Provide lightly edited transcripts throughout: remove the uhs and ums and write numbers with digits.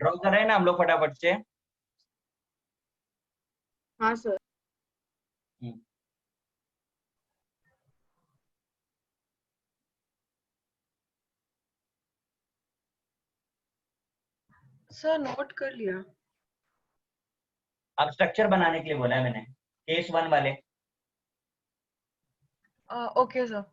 Draw कर रहे हैं ना हम लोग फटाफट से। हाँ सर। सर नोट कर लिया। अब स्ट्रक्चर बनाने के लिए बोला है मैंने, केस 1 वाले। Okay sir.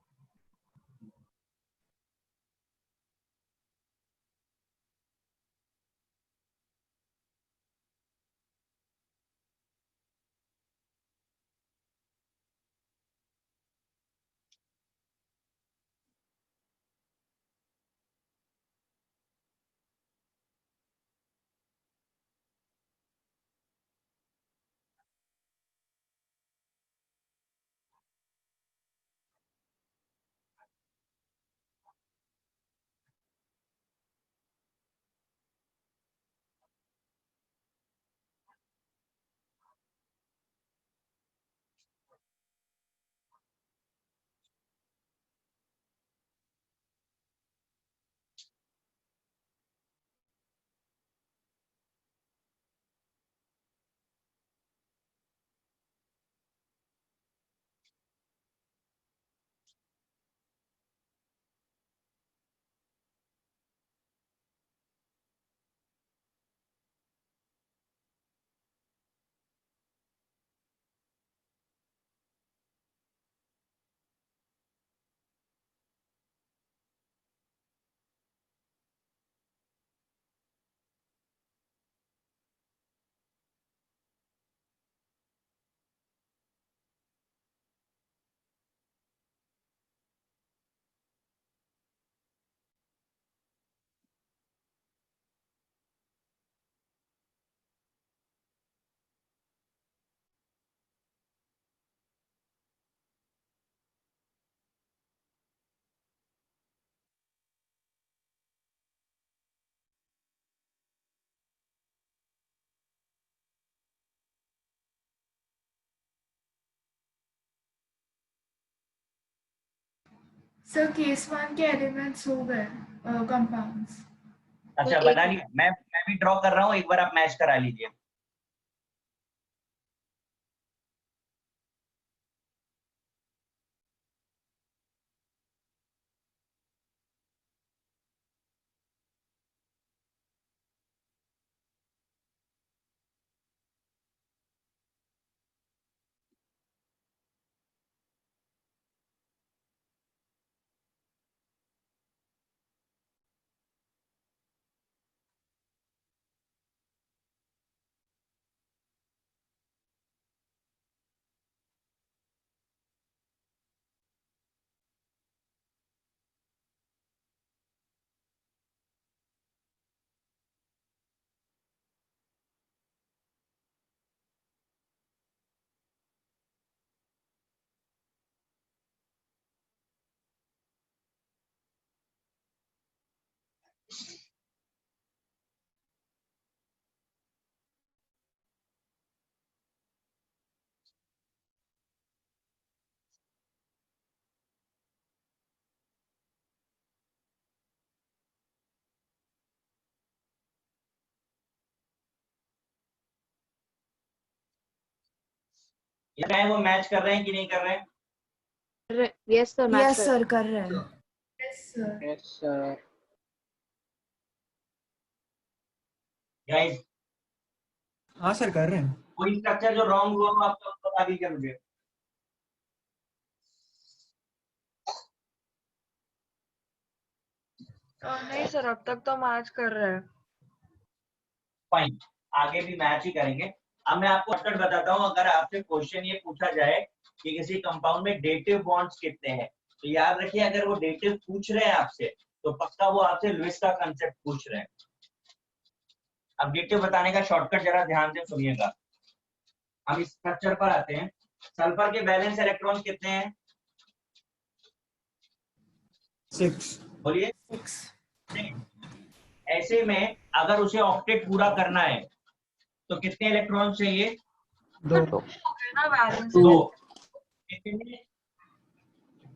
सर केस 1 के एलिमेंट्स हो गए कंपाउंड्स। अच्छा बना लिया, मैं भी ड्रॉ कर रहा हूँ, एक बार आप मैच करा लीजिए। क्या है वो मैच कर रहे हैं कि नहीं कर रहे हैं? यस सर, यस सर कर रहे हैं। Yes sir. गाइस हाँ सर कर रहे हैं। कोई स्ट्रक्चर जो रॉन्ग हुआ हो आप तो बता दीजिए मुझे। नहीं सर, अब तक तो मैच कर रहे हैं। फाइन, आगे भी मैच ही करेंगे। अब मैं आपको शॉर्टकट बताता हूँ। अगर आपसे क्वेश्चन ये पूछा जाए कि किसी कंपाउंड में डेटिव बॉन्ड्स कितने हैं, तो याद रखिए अगर वो डेटिव पूछ रहे हैं आपसे तो पक्का वो आपसे लुईस का कांसेप्ट पूछ रहे हैं। अब डेटिव बताने का शॉर्टकट जरा ध्यान से सुनिएगा। हम इस स्ट्रक्चर पर आते हैं। सल्फर के बैलेंस इलेक्ट्रॉन कितने हैं? 6। बोलिए। ऐसे में अगर उसे ऑक्टेट पूरा करना है तो कितने इलेक्ट्रॉन चाहिए? 2। ओके ना, बैलेंस 2। कितने?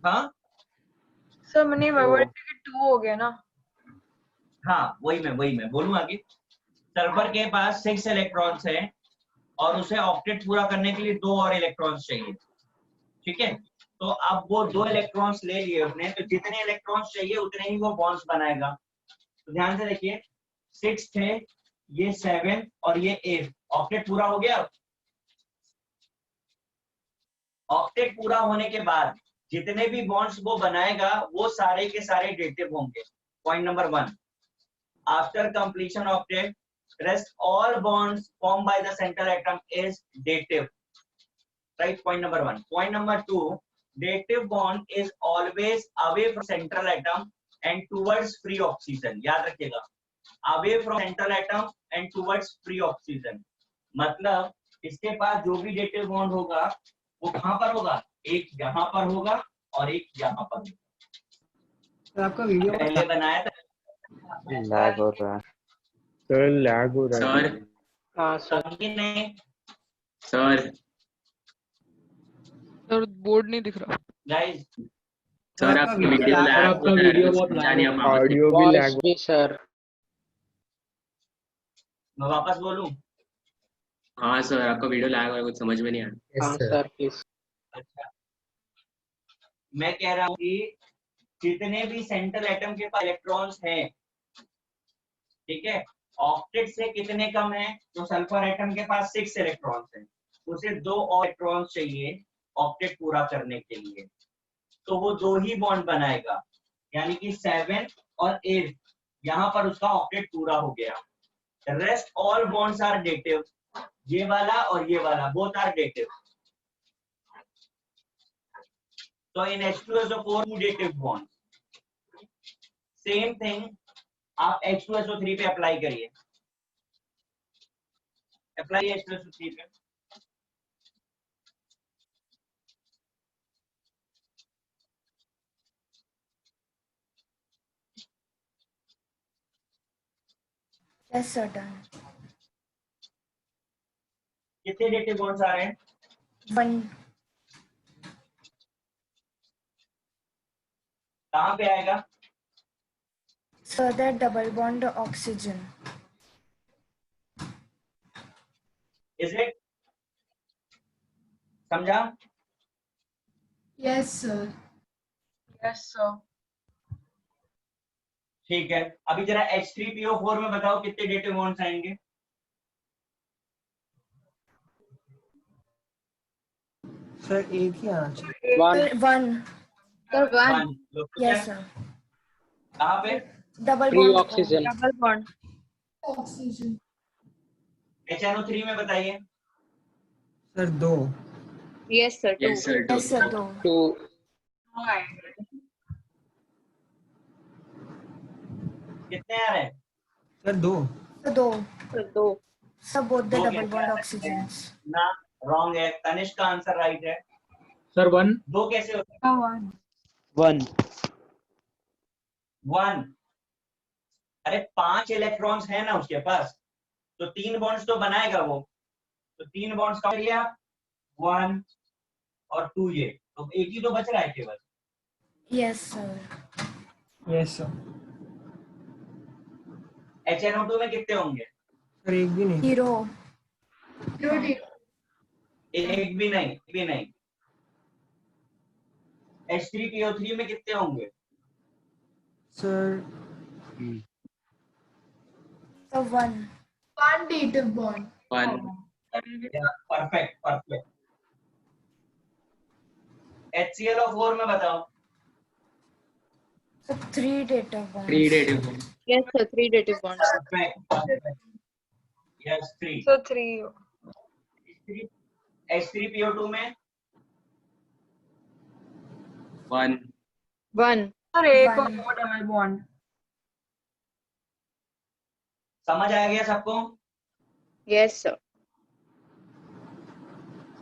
हाँ सर मैंने 2 हो गया ना। हाँ वही मैं बोलूँ आगे। सल्फर के पास 6 इलेक्ट्रॉन्स है और उसे ऑक्टेट पूरा करने के लिए 2 और इलेक्ट्रॉन्स चाहिए, ठीक है। तो अब वो 2 इलेक्ट्रॉन्स ले लिए उसने, तो जितने इलेक्ट्रॉन्स चाहिए उतने ही वो बॉन्ड्स बनाएगा। तो ध्यान से देखिए 6 थे, ये 7 और ये 8, ऑक्टेट पूरा हो गया। ऑक्टेट पूरा होने के बाद जितने भी बॉन्ड्स वो बनाएगा वो सारे के सारे डेटिव होंगे। Point number 1, after completion of octet rest all bonds formed by the central atom is dative, right? Point number 1. Point number 2, dative bond is always away from central atom and towards free oxygen. याद रखिएगा, away from central atom and towards free oxygen, मतलब इसके पास जो भी dative bond होगा वो कहां पर होगा, एक यहाँ पर होगा और एक यहाँ पर होगा। सर आपका वीडियो पहले बनाया था, लैग हो रहा है सर, लैग हो रहा है सर हाँ सर। नहीं सर सर बोर्ड नहीं दिख रहा। गाइस, सर आपका वीडियो लैग हो रहा है, कुछ समझा नहीं आप आवाज। ऑडियो भी वॉइस लैग भी सर। मैं वापस बोलूं? हाँ सर आपका वीडियो लैग हो रहा है, कुछ समझ में नहीं आ रहा। हाँ सर प्लीज। अच्छा, मैं कह रहा हूँ कि जितने भी सेंट्रल एटम के पास इलेक्ट्रॉन्स हैं, ठीक है, ऑक्टेट से कितने कम है, तो सल्फर एटम के पास 6 इलेक्ट्रॉन्स हैं, उसे 2 और इलेक्ट्रॉन्स चाहिए ऑक्टेट पूरा करने के लिए, तो वो 2 ही बॉन्ड बनाएगा, यानी कि 7 और 8, यहाँ पर उसका ऑक्टेट पूरा हो गया। Rest all bonds are dative, ये वाला और ये वाला बोथ आर डेटिव। तो in H2SO4 2 dative bond, same thing आप H2SO3 पे अप्लाई करिए, अप्लाई H2SO3 पे। Yes, sir, done. कितने डेटिव बॉन्ड्स आ रहे हैं? 1. कहाँ पे आएगा? So the double bond oxygen. Is it? समझा? Yes, sir. Yes sir. ठीक है, अभी जरा H3PO4 में बताओ कितने डेटिव बॉन्ड्स आएंगे? सर एक ही आना चाहिए। 1 1. Sir, 1. 1। लोग तो Yes, क्या? sir. कहाँ पे? Double free bond. Oxygen. Double bond. Oxygen. HNO3 में बताइए। Sir 2। Yes, sir. 2. Yes sir Yes, sir, 2. 2 कितने आ रहे हैं? Sir 2। So 2. Sir, 2. So both the दो double कैसे bond आ रहे हैं? oxygens. ना, रॉन्ग है। तनिष्क का आंसर राइट है। सर 1। 2 कैसे होते हैं? 1 1। अरे 5 इलेक्ट्रॉन्स है ना उसके पास, तो 3 बॉन्ड्स तो बनाएगा वो, तो 3 बॉन्ड्स का लिया 1 और 2, ये तो एक ही तो बच रहा है केवल। Yes, sir. Yes sir. HNO2 में कितने होंगे? सर एक भी नहीं। 0. एक भी नहीं, एक भी नहीं। H3PO3 में कितने होंगे? Sir So 1. 1 dative bond. 1 perfect perfect. HClO4 में बताओ। So 3 dative bonds. 3 dative bond. Yes, sir. 3 dative bonds. Perfect. Yes 3। सो 3 H3PO2 में 1 1. सर एक One. और डबल बॉन्ड। समझ आ गया सबको? Yes, sir.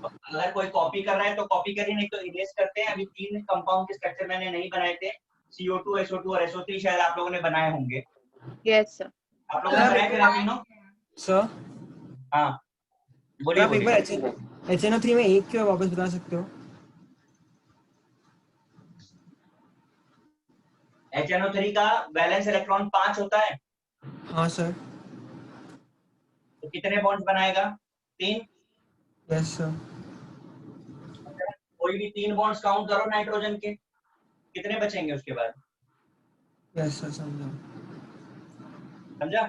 अगर कोई कॉपी कर रहा है तो कॉपी करिए, नहीं तो इरेज करते हैं। अभी 3 कंपाउंड के स्ट्रक्चर मैंने नहीं बनाए थे, CO2, SO2 और SO3 शायद आप लोगों ने बनाए होंगे। Yes, sir. आप लोगों ने बनाए थे ना तीनों? सर हाँ बोलिए आप एक बार बोलिए। HNO3 में एक क्यों वापस बता सकते हो? HNO3 का वैलेंस इलेक्ट्रॉन 5 होता है। हाँ सर। तो कितने बॉन्ड्स बनाएगा? 3। Yes sir. कोई भी 3 बॉन्ड्स काउंट करो नाइट्रोजन के, कितने बचेंगे उसके बाद? यस सर समझा। समझा?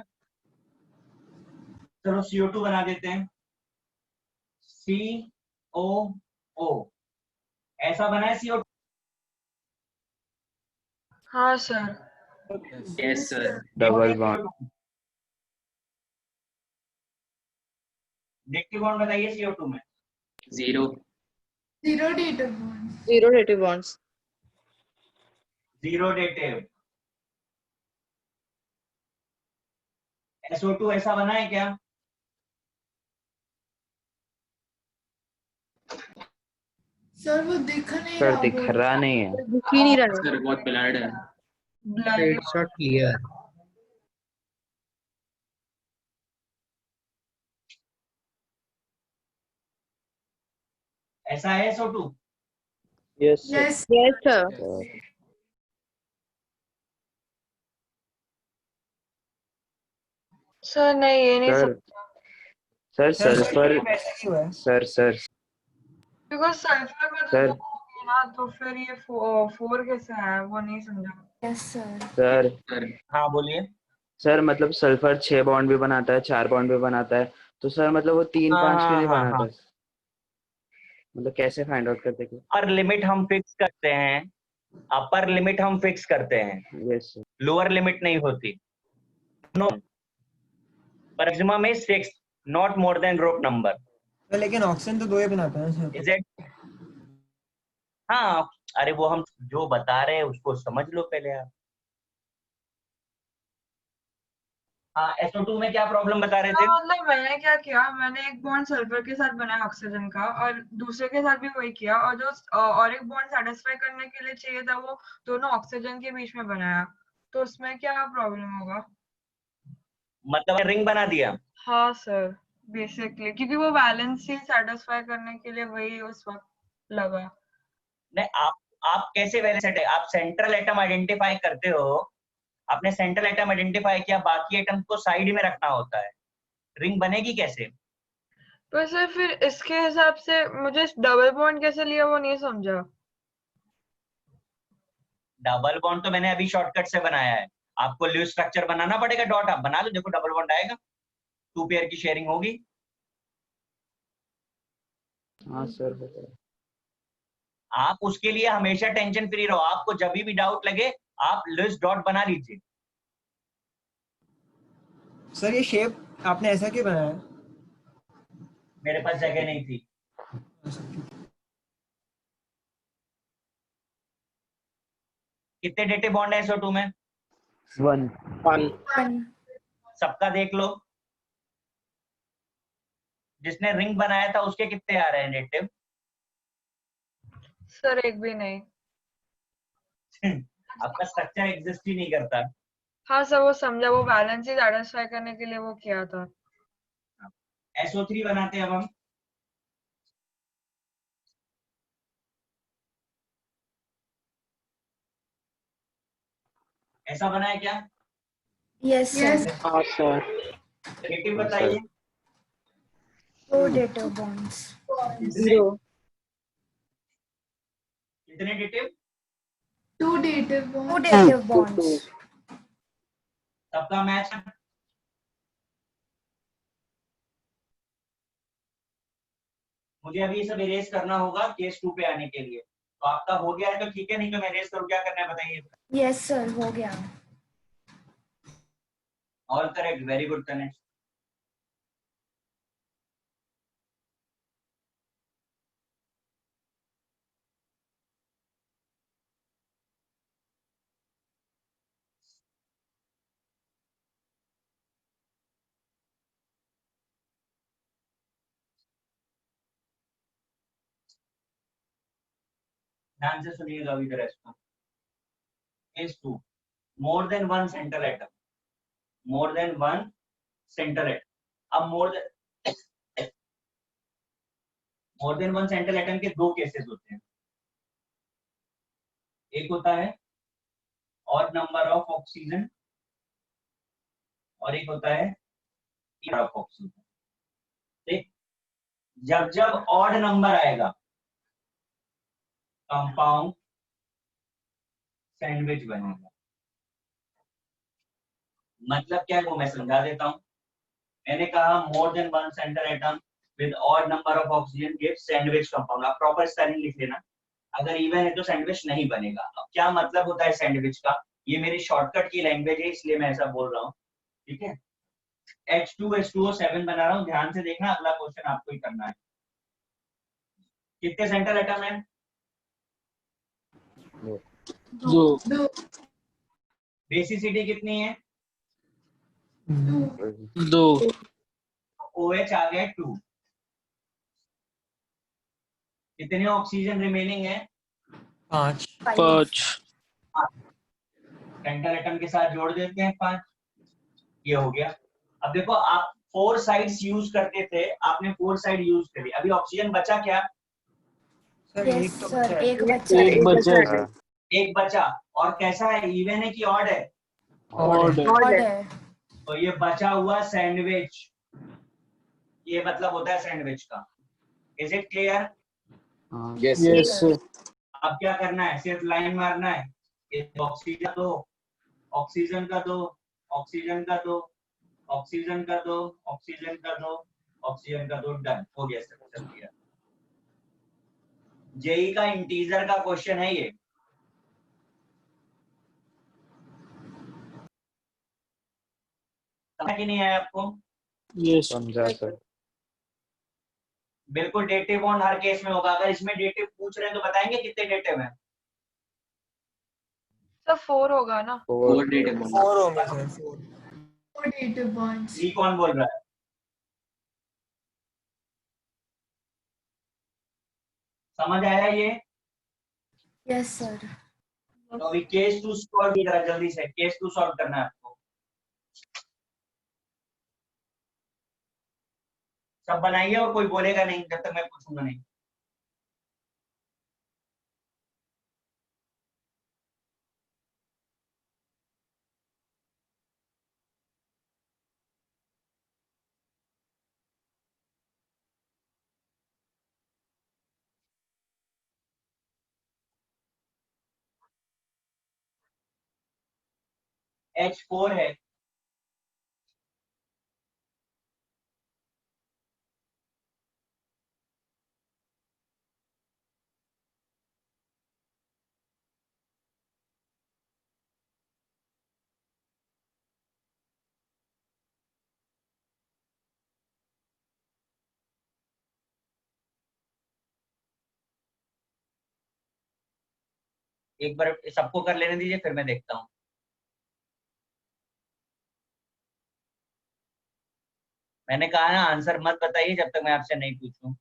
चलो CO2 बना देते हैं, COO। ऐसा बना है CO2? हाँ sir. Yes sir. Double bond. Dative bond बताइए CO2 में। 0। 0 dative bonds. 0 dative bonds. 0 dative. SO2 ऐसा बना है क्या? सर वो दिख नहीं सर रहा दिख बोर्ड रहा नहीं है। दिख ही नहीं रहा है। सर बहुत ब्लर्ड है। Black it's not clear. ऐसा है SO2? Yes sir. Yes Yes sir. Sir नहीं ये नहीं सर सब सर सल्फर वैसे क्यों है? सर बिकॉज सल्फर में तो सर 2 होंगे ना, तो फिर ये 4 कैसे है वो नहीं समझा। Yes, sir. सर सर हाँ बोलिए। सर मतलब सल्फर 6 बॉन्ड भी बनाता है, 4 बॉन्ड भी बनाता है, तो सर मतलब वो 3-5 क्यों नहीं बनाता? मतलब कैसे फाइंड आउट करते कि? अपर लिमिट हम फिक्स करते हैं, अपर लिमिट हम फिक्स करते हैं, यस सर। लोअर लिमिट नहीं होती। No, maximum is 6, not more than group number. तो लेकिन ऑक्सीजन तो 2 ही बनाता है सर। Is it? हाँ, अरे वो हम जो बता रहे हैं उसको समझ लो पहले आप। हाँ, SO2 में क्या प्रॉब्लम बता रहे थे? मतलब मैंने क्या किया, मैंने एक बॉन्ड सल्फर के साथ बनाया ऑक्सीजन का, और दूसरे के साथ भी वही किया, और जो और एक बॉन्ड सेटिस्फाई करने के लिए चाहिए था वो दोनों ऑक्सीजन के बीच में बनाया, तो उसमें क्या प्रॉब्लम होगा? मतलब रिंग बना दिया। हाँ सर, बेसिकली क्योंकि वो बैलेंस ही सेटिस्फाई करने के लिए वही उस वक्त लगा। नहीं, आप कैसे वैलेंस? आप सेंट्रल एटम आइडेंटिफाई करते हो, आपने सेंट्रल एटम आइडेंटिफाई किया, बाकी एटम को साइड में रखना होता है, रिंग बनेगी कैसे? पर सर फिर इसके हिसाब से मुझे डबल बॉन्ड कैसे लिया वो नहीं समझा। डबल बॉन्ड तो मैंने अभी शॉर्टकट से बनाया है, आपको लुईस स्ट्रक्चर बनाना पड़ेगा, डॉट आप बना लो, देखो डबल बॉन्ड आएगा, 2 पेयर की शेयरिंग होगी। हाँ सर बताइए। आप उसके लिए हमेशा टेंशन फ्री रहो, आपको जब भी डाउट लगे आप लुईस डॉट बना लीजिए। सर ये शेप आपने ऐसा क्यों बनाया? मेरे पास जगह नहीं थी। कितने डेटिव बॉन्ड है SO2 में? 1 1. सबका देख लो, जिसने रिंग बनाया था उसके कितने आ रहे हैं डेटिव? सर एक भी नहीं। आपका स्ट्रक्चर एग्जिस्ट ही नहीं करता। हाँ सर वो समझा, वो बैलेंस ही सेटिस्फाई करने के लिए वो किया था। SO3 बनाते हैं अब हम। ऐसा बना है क्या? Yes, sir. यस हाँ सर। डेटिव बताइए। 2 dative bonds. 0. कितने dative? 2 dative 2 bonds. dative bonds. सबका मैच है। मुझे अभी ये सब इरेज करना होगा केस 2 पे आने के लिए, तो आपका हो गया है तो ठीक है, नहीं तो मैं इरेज करूँ, क्या करना है बताइए। Yes, sir. हो गया. All correct, very good Tanesh. ध्यान से सुनिएगा अभी रेस्ट को। Case 2, more than one central atom, more than one central atom. अब more than one central atom के 2 केसेस होते हैं, एक होता है ऑड नंबर ऑफ ऑक्सीजन और एक होता है ऑफ ऑक्सीजन। जब जब ऑड नंबर आएगा कंपाउंड सैंडविच बनेगा। मतलब क्या है वो मैं समझा देता हूँ। मैंने कहा मोर than one centre atom with odd number of oxygen give sandwich compound. आप प्रॉपर स्पेलिंग लिख लेना। अगर इवन है तो सैंडविच नहीं बनेगा। अब क्या मतलब होता है सैंडविच का, ये मेरी शॉर्टकट की लैंग्वेज है इसलिए मैं ऐसा बोल रहा हूँ। ठीक है, H2H2O7 बना रहा हूँ, ध्यान से देखना, अगला क्वेश्चन आपको ही करना है। कितने सेंटर एटम है? दो दो बेसिसिटी कितनी है? दो OH आ गया 2। कितने ऑक्सीजन रिमेनिंग है? 5। पाँच सेंटर एटम के साथ जोड़ देते हैं 5। ये हो गया। अब देखो आप 4 साइड्स यूज करते थे, आपने 4 साइड यूज करी, अभी ऑक्सीजन बचा क्या? सर यस एक तो सर, बचा है। एक बचा एक बचा है हाँ, एक बचा। और कैसा है, इवन है कि ऑड है? और है। ऑड है। तो ये बचा हुआ सैंडविच, ये मतलब होता है सैंडविच का। Is it clear? हाँ, यस सर अब क्या करना है, सिर्फ लाइन मारना है। ये ऑक्सीजन दो, ऑक्सीजन का दो, ऑक्सीजन का दो, ऑक्सीजन का दो, ऑक्सीजन का दो, ऑक्सीजन का दो, डन हो गया। Structure clear. जेई का इंटीजर का क्वेश्चन है ये। समझ कि नहीं आया आपको? यस समझा सर। बिल्कुल डेटिव बॉन्ड हर केस में होगा। अगर इसमें डेटिव पूछ रहे हैं तो बताएंगे कितने डेटिव हैं? तो 4 होगा ना? 4 डेटिव बॉन्ड। 4 होंगे सर, 4। डेटिव बॉन्ड्स ये कौन बोल रहा है? समझ आया ये? Yes sir. तो अभी केस 2 सॉल्व की तरह जल्दी से केस 2 सॉल्व करना है आपको। सब बनाइए और कोई बोलेगा नहीं जब तक मैं पूछूंगा नहीं। H4 है, एक बार सबको कर लेने दीजिए फिर मैं देखता हूँ। मैंने कहा ना आंसर मत बताइए जब तक मैं आपसे नहीं पूछूं।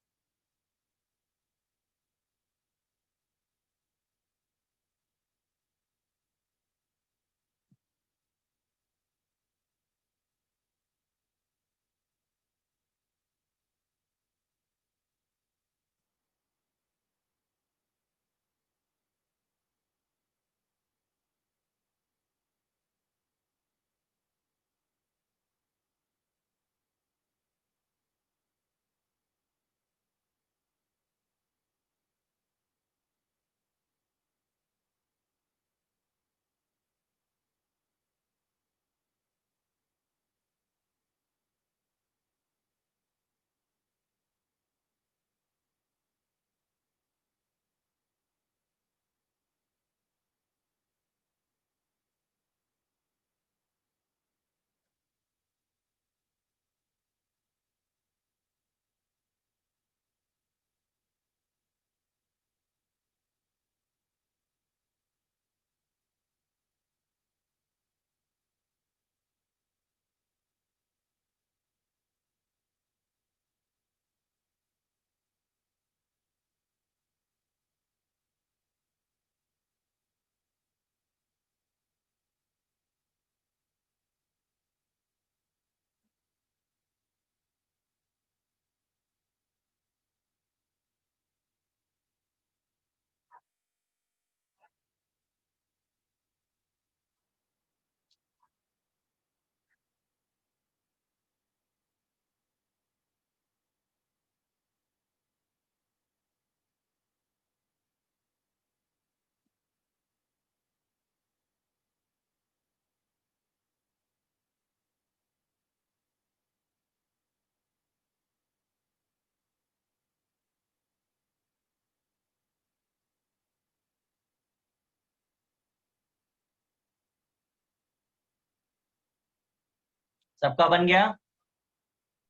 सबका बन गया?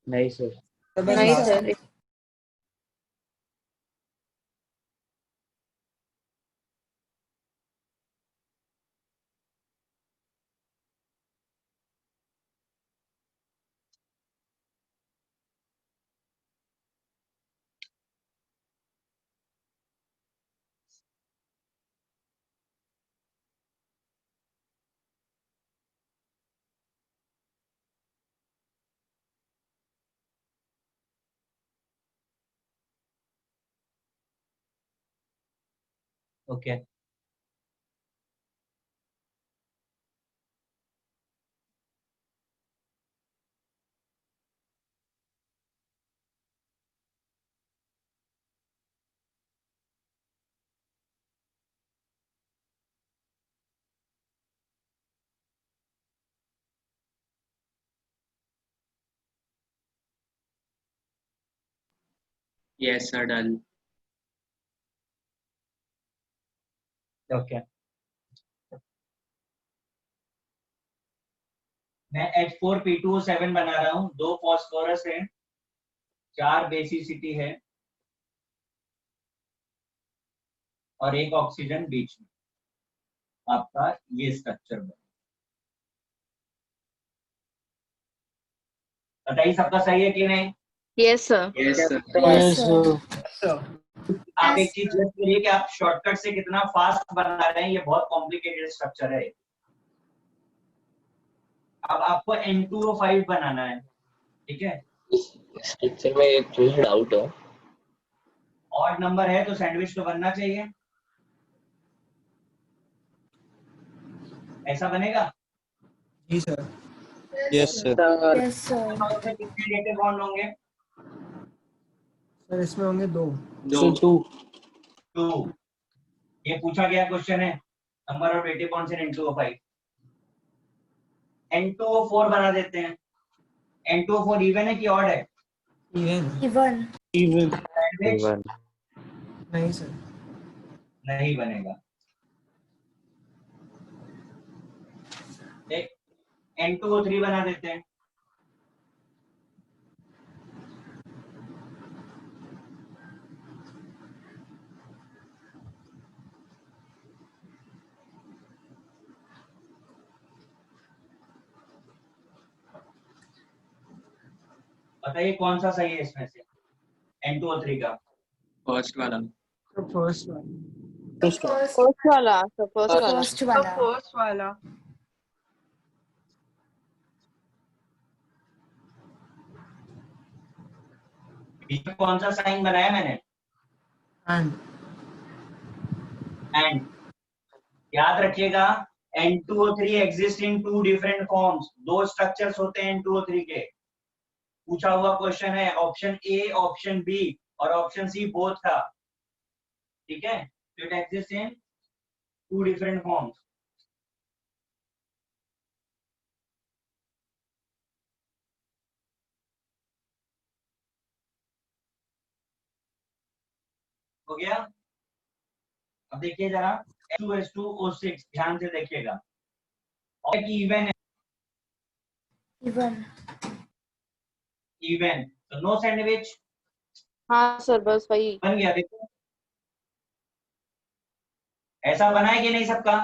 नहीं सर। सर बस नहीं last sir. Okay yes sir done. Okay मैं H4P2O7 बना रहा हूँ, 2 फॉस्फोरस है, 4 बेसिसिटी है और 1 ऑक्सीजन बीच में। आपका ये स्ट्रक्चर बना। बताइए सबका सही है कि नहीं? Yes sir. Yes sir. Yes, sir. आप एक Yes, चीज sir. जस्ट करिए कि आप शॉर्टकट से कितना फास्ट बना रहे हैं, ये बहुत कॉम्प्लिकेटेड स्ट्रक्चर है। अब आपको N2O5 बनाना है, ठीक है? इस पिक्चर में एक मुझे डाउट है। ऑड नंबर है तो सैंडविच तो बनना चाहिए, ऐसा बनेगा? जी sir. Yes, sir. Yes, sir. उसमें कितने नेगेटिव बॉन्ड होंगे? सर इसमें होंगे 2। दो। 2। ये पूछा गया क्वेश्चन है, number of negative bonds in N2O5। N2O4 बना देते हैं। N2O4 इवन है कि ऑड है? इवन। Even. Sandwich even. नहीं सर। नहीं बनेगा। एक N2O3 बना देते हैं। बताइए कौन सा सही है इसमें से N2O3 का? फर्स्ट वाला। तो first one. First one. First वाला सर, फर्स्ट वाला। First तो one. फर्स्ट वाला। बीच में कौन सा साइन बनाया मैंने? एंड। एंड। याद रखिएगा N2O3 exist in 2 different forms. 2 structures होते हैं N2O3 के। पूछा हुआ क्वेश्चन है, ऑप्शन ए, ऑप्शन बी और ऑप्शन सी बोथ था, ठीक है? तो it exist in 2 different forms. हो गया? अब देखिए जरा H2S2O6 ध्यान से देखिएगा, और इवन है, Even. इवन तो नो सैंडविच। हाँ सर, बस वही। बन गया, देखो ऐसा बना है कि नहीं सबका?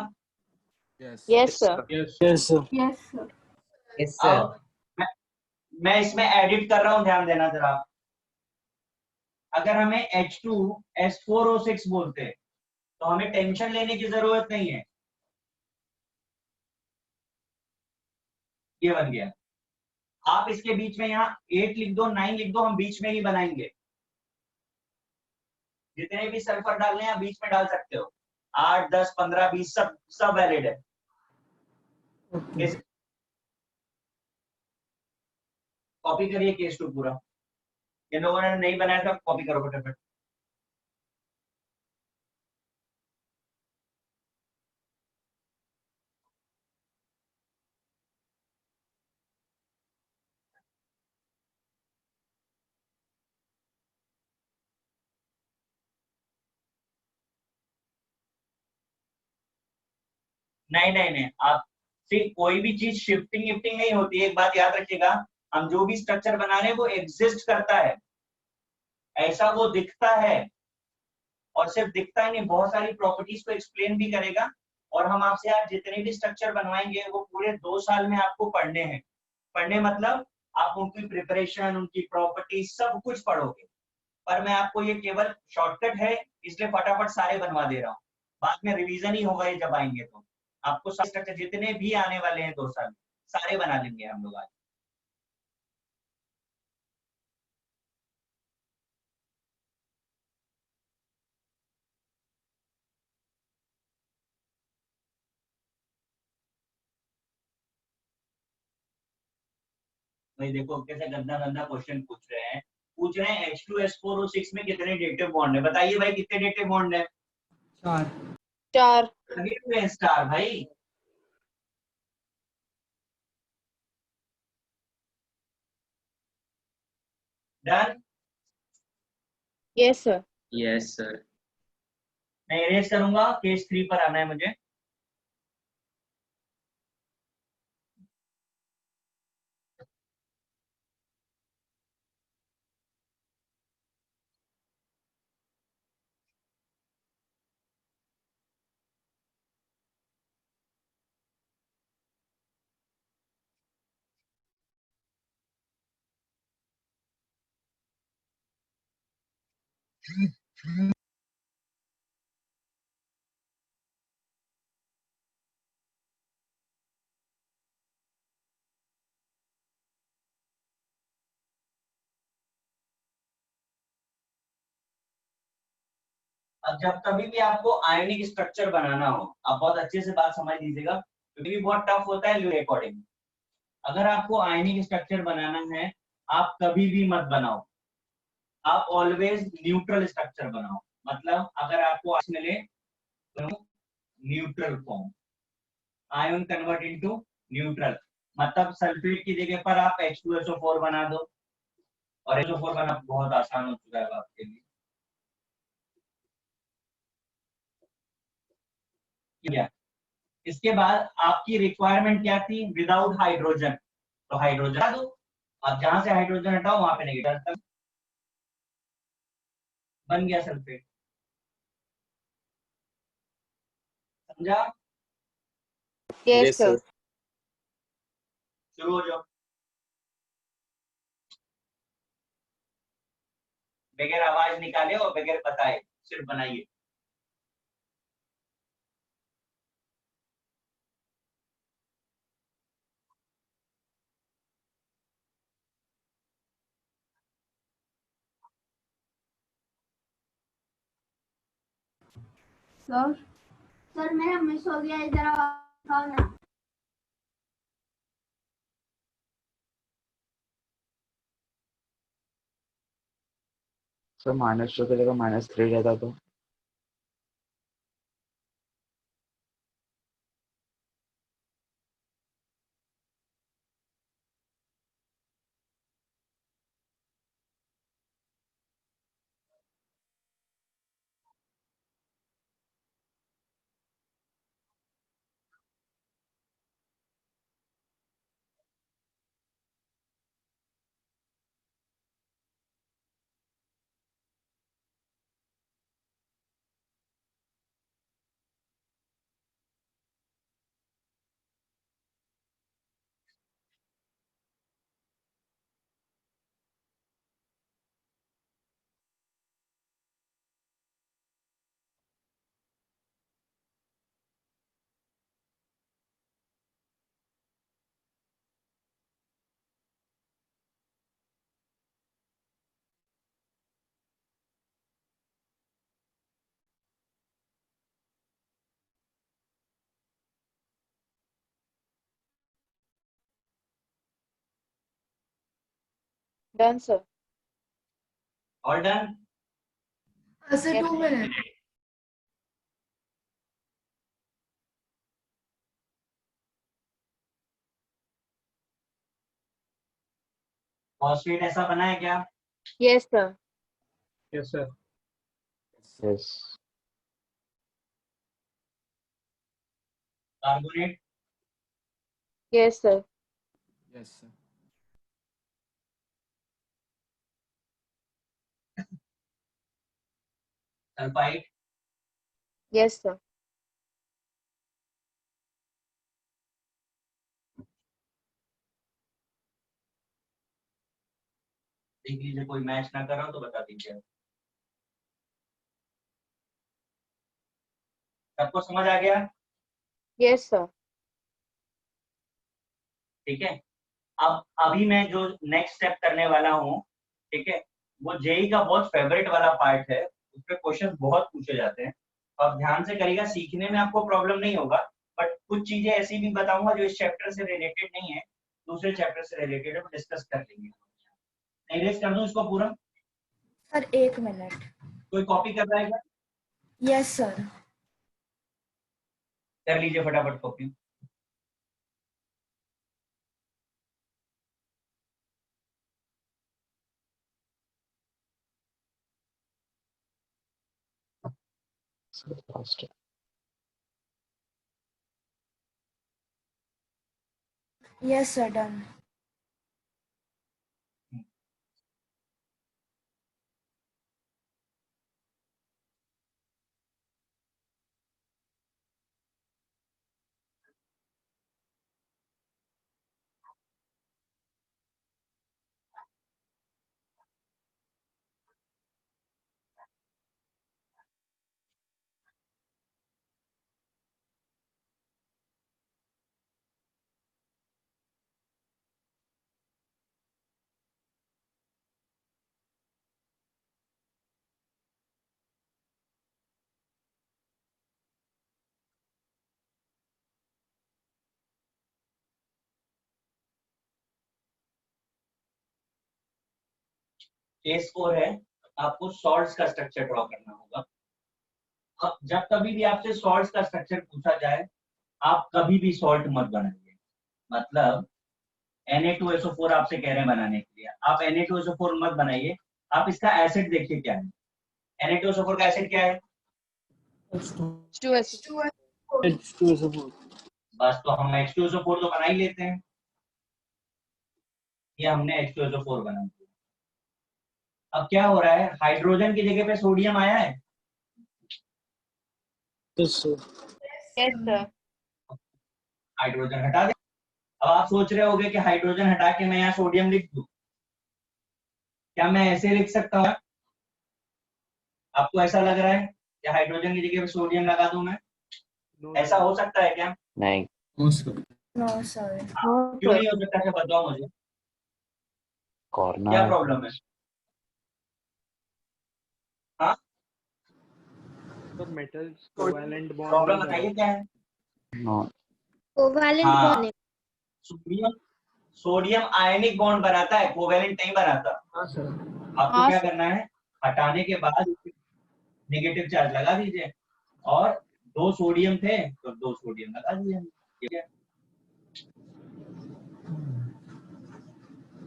Yes sir. Yes, sir. Yes, sir. Yes sir. मैं इसमें एडिट कर रहा हूं, ध्यान देना जरा। अगर हमें H2S4O6 बोलते तो हमें टेंशन लेने की जरूरत नहीं है। ये बन गया। आप इसके बीच में यहाँ 8 लिख दो, 9 लिख दो, हम बीच में ही बनाएंगे। जितने भी सल्फर डालने हैं आप बीच में डाल सकते हो, 8, 10, 15, 20 सब वैलिड है। कॉपी करिए केस 2 पूरा। जिन लोगों ने नहीं बनाया था कॉपी करो फटाफट। नहीं नहीं नहीं, आप सिर्फ कोई भी चीज शिफ्टिंग शिफ्टिंग नहीं होती है, एक बात याद रखिएगा, हम जो भी स्ट्रक्चर बना रहे हैं वो एग्जिस्ट करता है, ऐसा वो दिखता है, और सिर्फ दिखता ही नहीं, बहुत सारी प्रॉपर्टीज को एक्सप्लेन भी करेगा। और हम आपसे आज जितने भी स्ट्रक्चर बनवाएंगे वो पूरे 2 साल में आपको पढ़ने हैं। पढ़ने मतलब आप उनकी प्रिपरेशन, उनकी प्रॉपर्टी सब कुछ पढ़ोगे, पर मैं आपको ये केवल शॉर्टकट है इसलिए फटाफट सारे बनवा दे रहा हूँ, बाद में रिवीजन ही होगा ये जब आएंगे तो। आपको सारे स्ट्रक्चर जितने भी आने वाले हैं 2 साल सारे बना लेंगे हम लोग आज। भाई देखो कैसे गंदा गंदा क्वेश्चन पूछ रहे हैं H2SO4 में कितने डेटिव बॉन्ड है, बताइए भाई कितने डेटिव बॉन्ड है? 4 4 लगे हुए हैं स्टार भाई। Done. yes sir yes sir. मैं इरेज करूंगा, केस 3 पर आना है मुझे। अब जब कभी भी आपको आयनिक स्ट्रक्चर बनाना हो, आप बहुत अच्छे से बात समझ लीजिएगा, क्योंकि भी बहुत टफ होता है रिकॉर्डिंग। अगर आपको आयनिक स्ट्रक्चर बनाना है, आप कभी भी मत बनाओ, आप ऑलवेज न्यूट्रल स्ट्रक्चर बनाओ। मतलब अगर आपको मिले तो neutral form, ion convert into neutral, मतलब सल्फेट की जगह पर आप H2SO4 बना दो, और SO4 बनाना बहुत आसान हो चुका है आपके लिए। इसके बाद आपकी रिक्वायरमेंट क्या थी? विदाउट हाइड्रोजन, तो हाइड्रोजन हटा दो, अब जहां से हाइड्रोजन हटाओ वहां पे नेगेटिव, बन गया सल्फेट। समझा? yes sir शुरू हो जाओ, बगैर आवाज निकाले और बगैर बताए सिर्फ बनाइए। सर सर मेरा मिस हो गया, इधर आओ ना। सर -2 की जगह -3 रहता तो done sir all done. Sir, Yes. 2 minutes. Phosphate ऐसा बना है क्या? yes sir Yes, sir. Yes carbonate Yes, sir. Yes, sir. Sulphide, Yes, sir. देख लीजिए, कोई मैच ना कर रहा हो तो बता दीजिए। सबको समझ आ गया? Yes, sir. ठीक है। अब अभी मैं जो नेक्स्ट स्टेप करने वाला हूँ, ठीक है, वो जेई का बहुत फेवरेट वाला पार्ट है, उस पे क्वेश्चन बहुत पूछे जाते हैं। अब ध्यान से करिएगा, सीखने में आपको प्रॉब्लम नहीं होगा, बट कुछ चीजें ऐसी भी बताऊंगा जो इस चैप्टर से रिलेटेड नहीं है, दूसरे चैप्टर से रिलेटेड है, डिस्कस कर लेंगे। एरेज कर दूं इसको पूरा? Sir 1 minute. कोई कॉपी कर रहा है क्या? Yes sir. कर लीजिए फटाफट copy. Yes sir, done. Case 4 है, आपको सॉल्ट्स का स्ट्रक्चर ड्रॉ करना होगा। अब जब कभी भी आपसे सॉल्ट्स का स्ट्रक्चर पूछा जाए, आप कभी भी सॉल्ट मत बनाइए। मतलब Na2SO4 आपसे कह रहे हैं बनाने के लिए, आप Na2SO4 मत बनाइए, आप इसका एसिड देखिए क्या है। Na2SO4 का एसिड क्या है? H2SO. H2SO4. बस, तो हम H2SO4 तो बना ही लेते हैं। ये हमने H2SO4 बना दिया। अब क्या हो रहा है, हाइड्रोजन की जगह पे सोडियम आया है। Yes, sir. Yes, sir. Hydrogen हटा दे। अब आप सोच रहे होंगे कि हाइड्रोजन हटा के मैं यहाँ सोडियम लिख दूं, क्या मैं ऐसे लिख सकता हूँ? आपको ऐसा लग रहा है कि हाइड्रोजन की जगह पे सोडियम लगा दूं मैं? ऐसा हो सकता है क्या? नहीं। No sir. क्यों नहीं हो सकता, क्या बताओ मुझे, कॉर्नर क्या प्रॉब्लम है? हाँ, Sir, metals covalent bond problem नहीं बताइए क्या है? नो। Covalent हाँ, bond. Sodium sodium ionic bond बनाता है, कोवेलेंट नहीं बनाता। हाँ सर। आपको हाँ क्या सर। करना है, हटाने के बाद नेगेटिव चार्ज लगा दीजिए, और 2 सोडियम थे तो 2 सोडियम लगा दिए, ठीक है?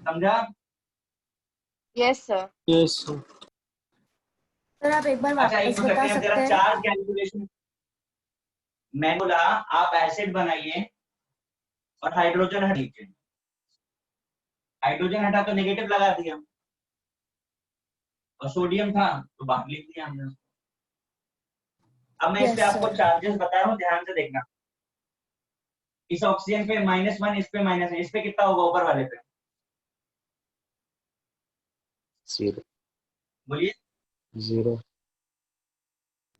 समझा? Yes, sir. Yes, sir. Sir आप एक बार अच्छा, एक वापस बता सेकंड, सकते जरा हैं? Charge calculation. मैंने बोला आप एसिड बनाइए और हाइड्रोजन हटा दीजिए। हाइड्रोजन हटा तो नेगेटिव लगा दिया, और सोडियम था तो बाहर लिख दिया हमने। अब मैं इस पे Yes, आपको sir. चार्जेस बता रहा हूँ, ध्यान से देखना। इस ऑक्सीजन पे -1, इस पे -1, इस पे कितना होगा ऊपर वाले पे? 0 बोलिए। 0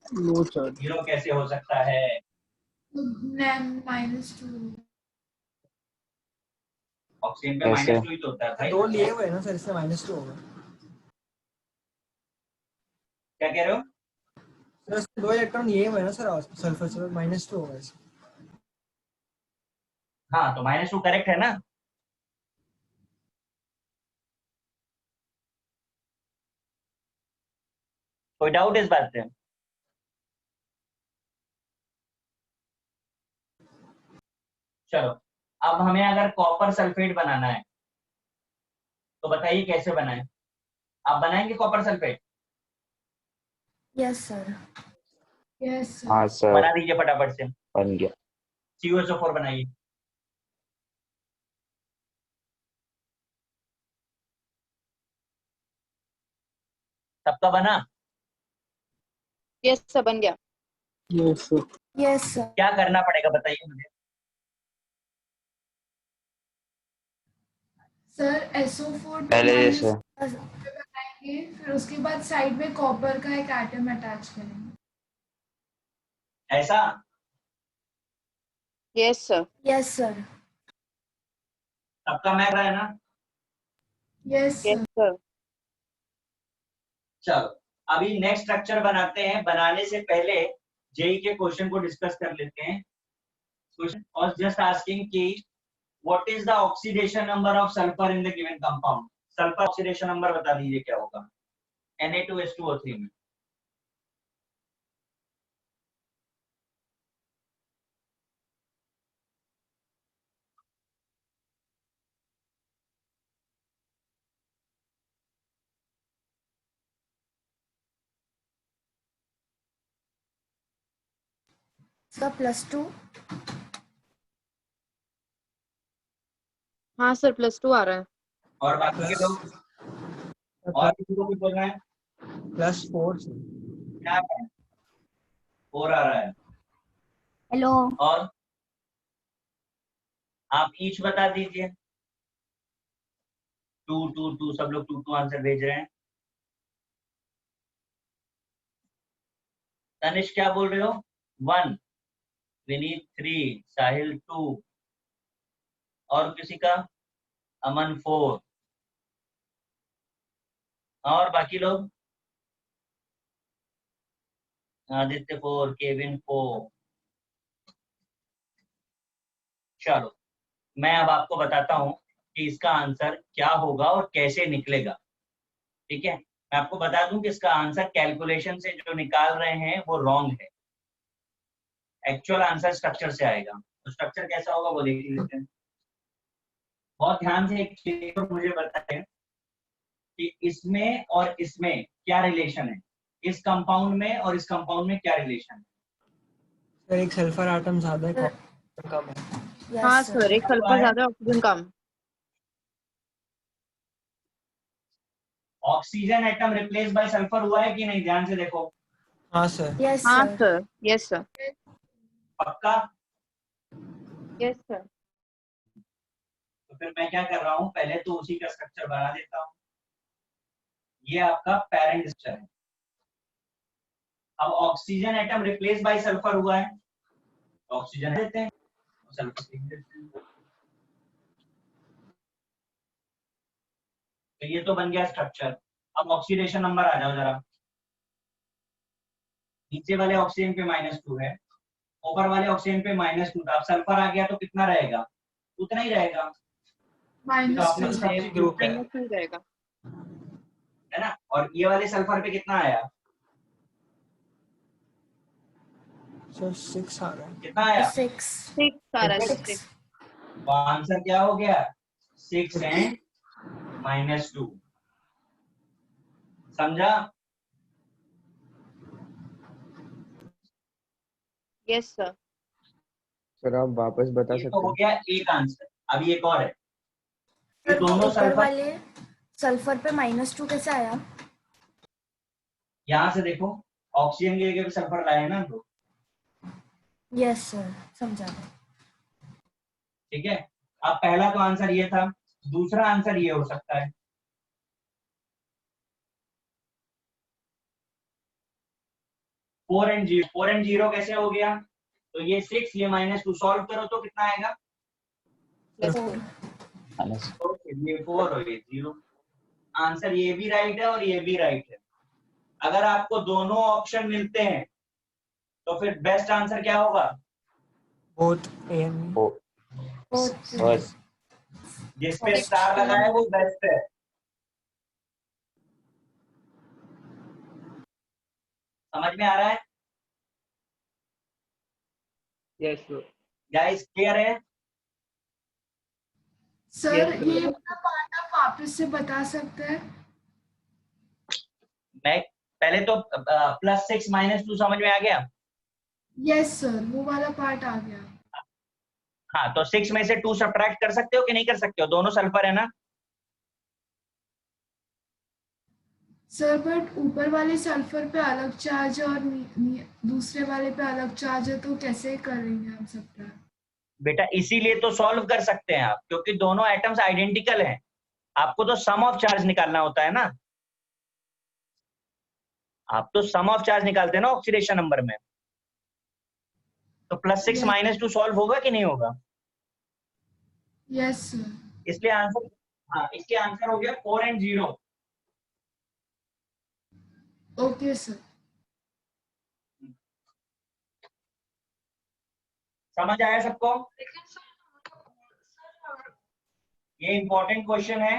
No charge. 0 कैसे हो सकता है? -2. ऑक्सीजन पे ऐसे। -2 ही तो होता है भाई। दो लिए हुए हैं ना सर, इससे -2 होगा। क्या कह रहे हो? सर इसमें 2 इलेक्ट्रॉन लिए हुए हैं ना सर, सल्फर से -2 होगा इसमें। हाँ, तो -2 करेक्ट है ना? कोई डाउट इस बात पे? चलो, अब हमें अगर कॉपर सल्फेट बनाना है तो बताइए कैसे बनाएं? आप बनाएंगे copper sulphate? Yes, sir. Yes, sir. हाँ सर, बना दीजिए फटाफट से। बन गया। CuSO4 बनाइए। सबका बना? यस सर, बन गया। Yes sir. क्या करना पड़ेगा बताइए मुझे। सर SO4 पहले जैसे बनाएंगे, फिर उसके बाद साइड में कॉपर का एक एटम अटैच करेंगे। ऐसा? Yes sir. Yes sir. सबका मैच रहा है ना? Yes yes sir. सर। चलो अभी नेक्स्ट स्ट्रक्चर बनाते हैं। बनाने से पहले जेई के क्वेश्चन को डिस्कस कर लेते हैं। क्वेश्चन और जस्ट आस्किंग कि what is the oxidation number of sulphur in the given compound. Sulphur oxidation number बता दीजिए क्या होगा Na2H2O3 में। सर +2। हाँ सर, +2 आ रहा है। और बाकी के लोग और किसी को भी बोलना है? +4 सर। क्या है? 4 आ रहा है। हेलो। और आप ईच बता दीजिए। 2 2 2 सब लोग 2 2 आंसर भेज रहे हैं। तनिष क्या बोल रहे हो? 1, विनीत 3, साहिल 2, और किसी का? अमन 4, और बाकी लोग? आदित्य 4, केविन 4। चलो मैं अब आपको बताता हूं कि इसका आंसर क्या होगा और कैसे निकलेगा। ठीक है, मैं आपको बता दूं कि इसका आंसर कैलकुलेशन से जो निकाल रहे हैं वो रॉन्ग है। एक्चुअल आंसर स्ट्रक्चर से आएगा। तो स्ट्रक्चर कैसा होगा वो देख लेते हैं। बहुत ध्यान से एक चीज को मुझे बताएं कि इसमें और इसमें क्या रिलेशन है, इस कंपाउंड में और इस कंपाउंड में क्या रिलेशन है। सर एक सल्फर आटम ज्यादा है, कॉपर कम है। हाँ सर, एक सल्फर ज्यादा, oxygen come. Oxygen atom replace by sulphur हुआ है कि नहीं? ध्यान से देखो। हाँ सर। हाँ सर। Yes sir. पक्का? Yes sir. तो फिर मैं क्या कर रहा हूँ, पहले तो उसी का स्ट्रक्चर बना देता हूँ। ये आपका पेरेंट स्ट्रक्चर है। अब oxygen atom replace by sulphur हुआ है, ऑक्सीजन देते हैं, सल्फर लिख देते हैं। तो ये तो बन गया स्ट्रक्चर। अब ऑक्सीडेशन नंबर आ जाओ जरा। नीचे वाले ऑक्सीजन पे -2 है, ऊपर वाले ऑक्सीजन पे -2 था। अब सल्फर आ गया तो कितना रहेगा? उतना ही रहेगा। तो अपना सेम ग्रुप है -2 रहेगा। ना। और ये वाले सल्फर पे कितना आया? सर 6 आ रहा है। कितना आया? 6 आ रहा है। 6। तो आंसर क्या हो गया? 6 एंड -2। समझा? Yes sir. सर आप वापस बता ये तो सकते हो हैं? गया एक आंसर। अभी एक और है। ये दोनों सल्फर सल्फर पे -2 कैसे आया? यहाँ से देखो, ऑक्सीजन की जगह पे सल्फर लाए ना तो। यस सर, समझा। ठीक है, अब पहला तो आंसर ये था, दूसरा आंसर ये हो सकता है। फोर एंड जीरो कैसे हो गया? तो ये 6, ये -2 सॉल्व करो तो कितना आएगा? तो ये 4 और ये 0। आंसर ये भी राइट है और ये भी राइट है। अगर आपको दोनों ऑप्शन मिलते हैं तो फिर बेस्ट आंसर क्या होगा? बोथ ए एंड बस जिस पे स्टार लगा है वो बेस्ट है। समझ में आ रहा है? Yes sir. गाइस क्लियर है? सर ये वाला पार्ट आप वापस से बता सकते हैं? मैं पहले तो +6 -2 समझ में आ गया? यस सर, वो वाला पार्ट आ गया। हाँ, तो 6 में से 2 सब्ट्रैक्ट कर सकते हो कि नहीं कर सकते हो? दोनों सल्फर है ना। सर बट ऊपर वाले सल्फर पे अलग चार्ज और दूसरे वाले पे अलग चार्ज है, तो कैसे करेंगे हम सब? बेटा इसीलिए तो सॉल्व कर सकते हैं आप, क्योंकि दोनों एटम्स आइडेंटिकल हैं। आपको तो सम ऑफ चार्ज निकालना होता है ना, आप तो सम ऑफ चार्ज निकालते हैं ना ऑक्सीडेशन नंबर में। तो +6 Yes, -2 सॉल्व होगा कि नहीं होगा? yes sir. इसलिए आंसर, हाँ इसके आंसर हो गया 4 and 0। Okay sir. समझ आया सबको? लेकिन सर ये इंपॉर्टेंट क्वेश्चन है,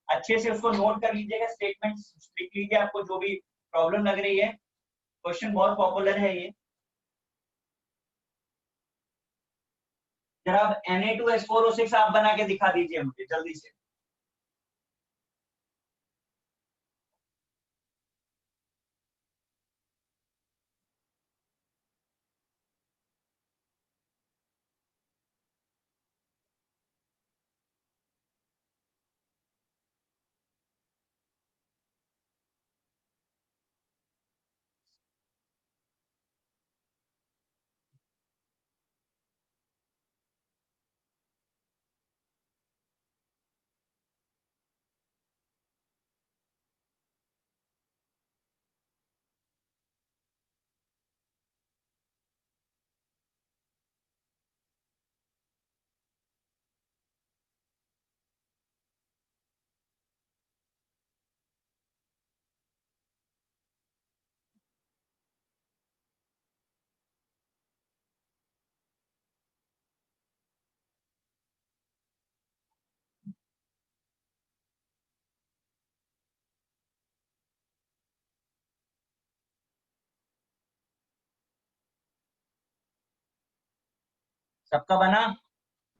अच्छे से उसको नोट कर लीजिएगा, स्टेटमेंट्स लिख लीजिए, आपको जो भी प्रॉब्लम लग रही है। क्वेश्चन बहुत पॉपुलर है ये। जरा आप Na2S4O6 आप बना के दिखा दीजिए मुझे जल्दी से। सबका बना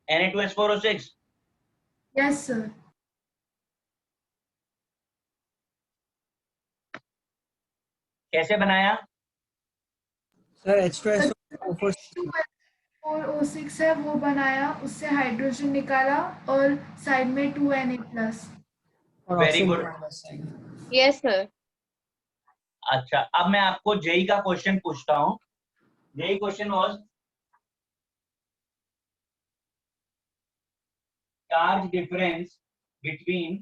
Na2S4O6? Yes sir. कैसे बनाया? सर H2SO4 और O6 है वो बनाया, उससे हाइड्रोजन निकाला और साइड में 2Na+। और very oxygen good. Minus sign. Yes sir. अच्छा, अब मैं आपको जेई का क्वेश्चन पूछता हूँ। JEE question was charge difference between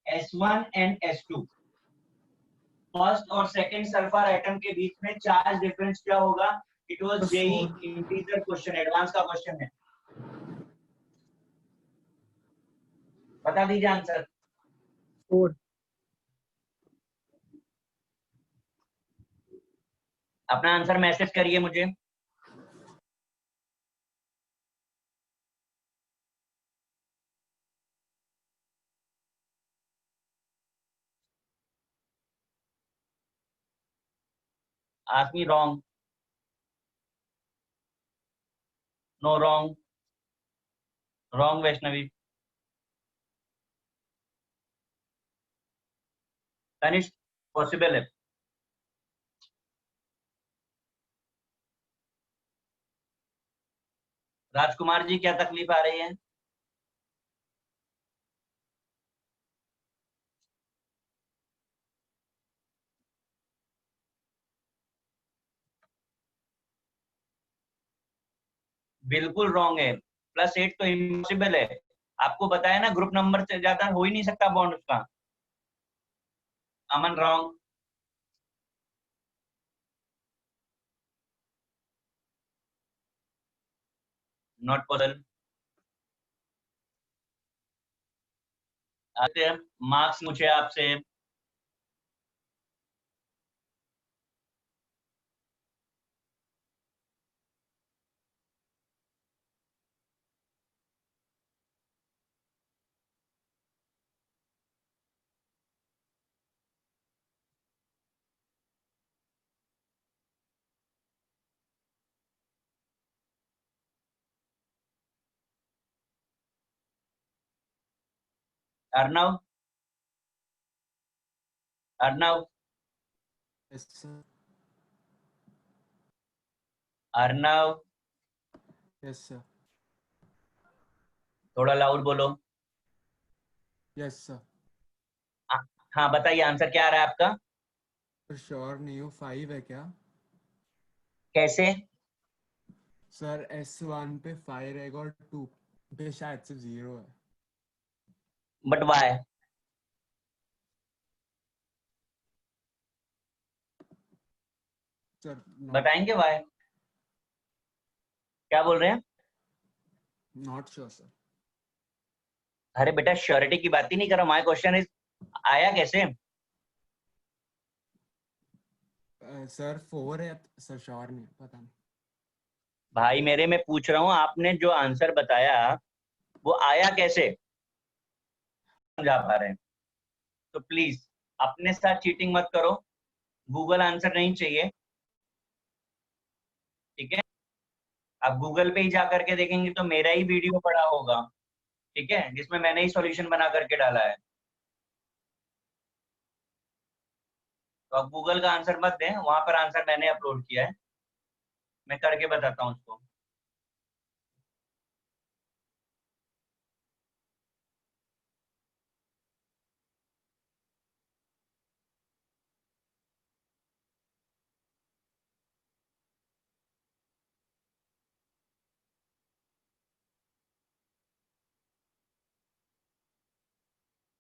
S1 and S2। First और सेकंड सल्फर एटम के बीच में चार्ज डिफरेंस क्या होगा? It was JEE integer question, advance का क्वेश्चन है। बता दीजिए आंसर। 4। अपना आंसर मैसेज करिए मुझे। Ask me wrong. No wrong. Wrong Vaishnavi. Tanishq possible है। राजकुमार जी क्या तकलीफ आ रही है? बिल्कुल रॉन्ग है। +8 तो इम्पॉसिबल है। आपको बताया ना, ग्रुप नंबर से ज्यादा हो ही नहीं सकता बॉन्ड उसका। अमन रॉन्ग। Not possible. आते हैं मार्क्स मुझे आपसे। Arnav, Arnav, Yes, sir. Arnav, Yes, sir. थोड़ा लाउड बोलो। Yes, sir. हाँ बताइए आंसर क्या आ रहा है आपका? सर श्योर नहीं हूँ, 5 है क्या? कैसे? सर S1 पे 5 रहेगा और 2 पे शायद से 0 है। But why? सर बताएंगे वाई? क्या बोल रहे हैं? Not sure sir. अरे बेटा श्योरिटी की बात ही नहीं कर रहा, माय क्वेश्चन इज आया कैसे? सर 4 है सर, श्योर नहीं, पता नहीं। भाई मेरे मैं पूछ रहा हूँ, आपने जो आंसर बताया वो आया कैसे? समझा पा रहे हैं तो प्लीज अपने साथ चीटिंग मत करो। गूगल आंसर नहीं चाहिए, ठीक है? आप गूगल पे ही जा करके देखेंगे तो मेरा ही वीडियो पड़ा होगा, ठीक है, जिसमें मैंने ही सॉल्यूशन बना करके डाला है। तो आप गूगल का आंसर मत दें, वहां पर आंसर मैंने अपलोड किया है, मैं करके बताता हूँ उसको।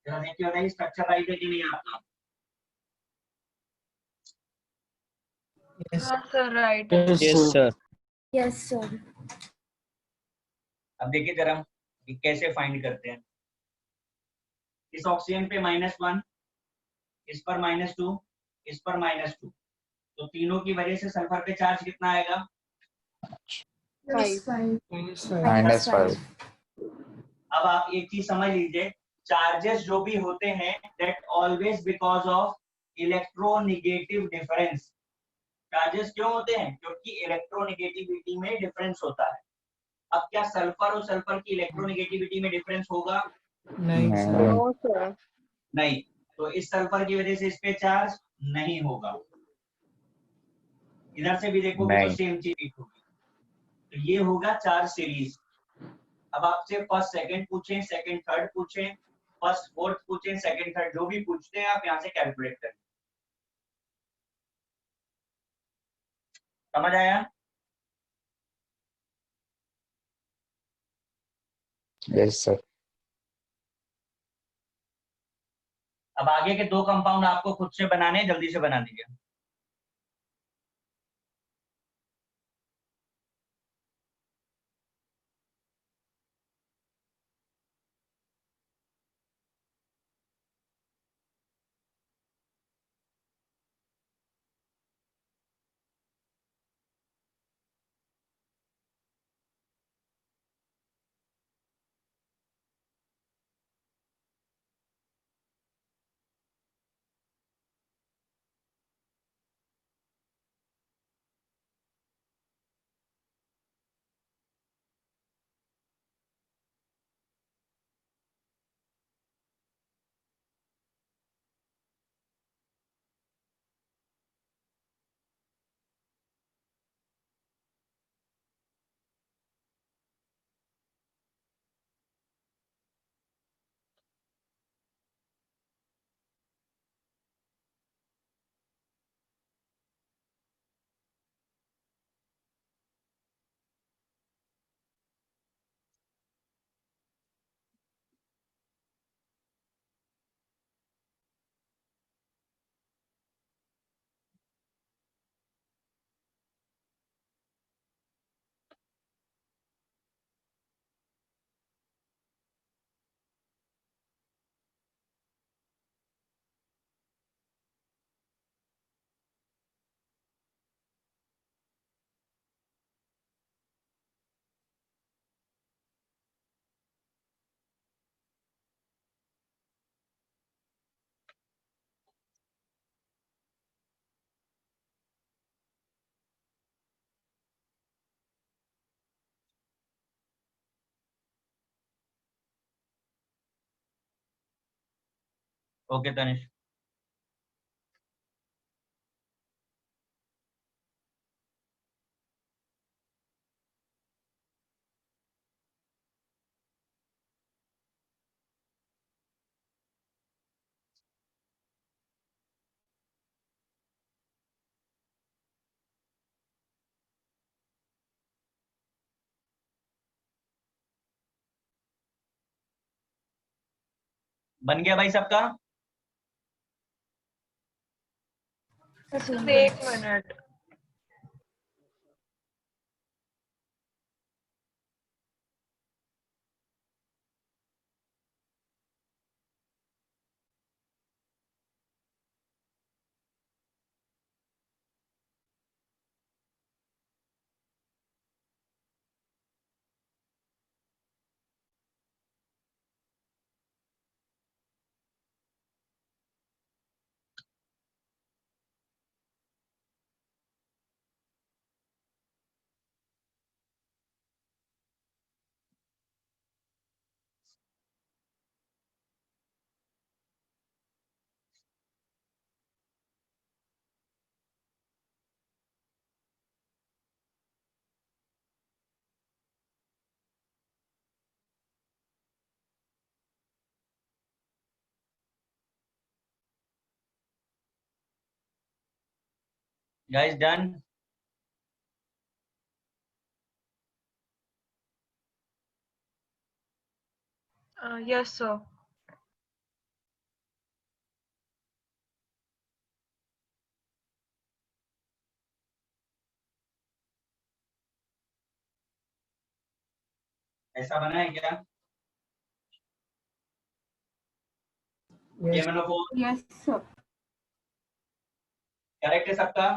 जरा देखिए बताइए स्ट्रक्चर राइट है कि नहीं आपका? Yes. हाँ सर राइट है। Yes sir. Yes sir. अब देखिए जरा कि कैसे फाइंड करते हैं। इस ऑक्सीजन पे -1, इस पर -2, इस पर -2, तो तीनों की वजह से सल्फर पे चार्ज कितना आएगा? Plus 5. -5। अब आप एक चीज समझ लीजिए, चार्जेस जो भी होते हैं that always because of electronegative difference. Charges क्यों होते हैं? क्योंकि इलेक्ट्रोनेगेटिविटी में डिफरेंस होता है। अब क्या सल्फर और सल्फर की इलेक्ट्रोनेगेटिविटी में डिफरेंस होगा? नहीं सर। No sir. नहीं। तो इस सल्फर की वजह से इस पे चार्ज नहीं होगा। इधर से भी देखोगे तो नहीं। सेम चीज होगी। तो ये होगा चार्ज सीरीज। अब आपसे फर्स्ट सेकंड पूछें, सेकंड थर्ड पूछें, फर्स्ट फोर्थ पूछें, सेकंड थर्ड, जो भी पूछते हैं आप यहाँ से कैलकुलेट करें। समझ आया? Yes sir. अब आगे के 2 कंपाउंड आपको खुद से बनाने हैं, जल्दी से बना दीजिए। ओके तनिष। बन गया भाई सबका? एक minute. Guys done? Yes sir. ऐसा बना है क्या? Yes. KMNO4 Yes, sir. Correct है सबका?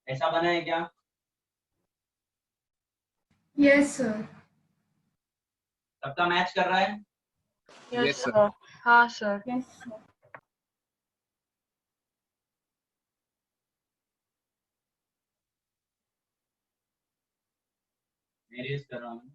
ऐसा बना है क्या? Yes sir. सबका मैच कर रहा है? Yes sir. हाँ सर। Yes, sir. मेरेज कर रहा हूँ।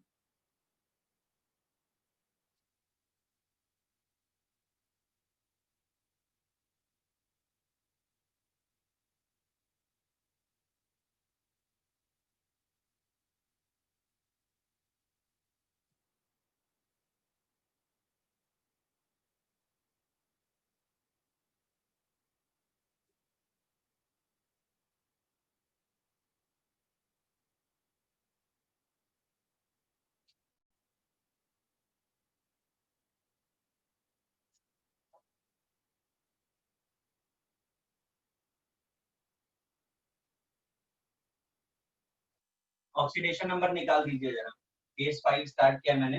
ऑक्सीडेशन नंबर निकाल दीजिए जरा। केस 5 स्टार्ट किया मैंने।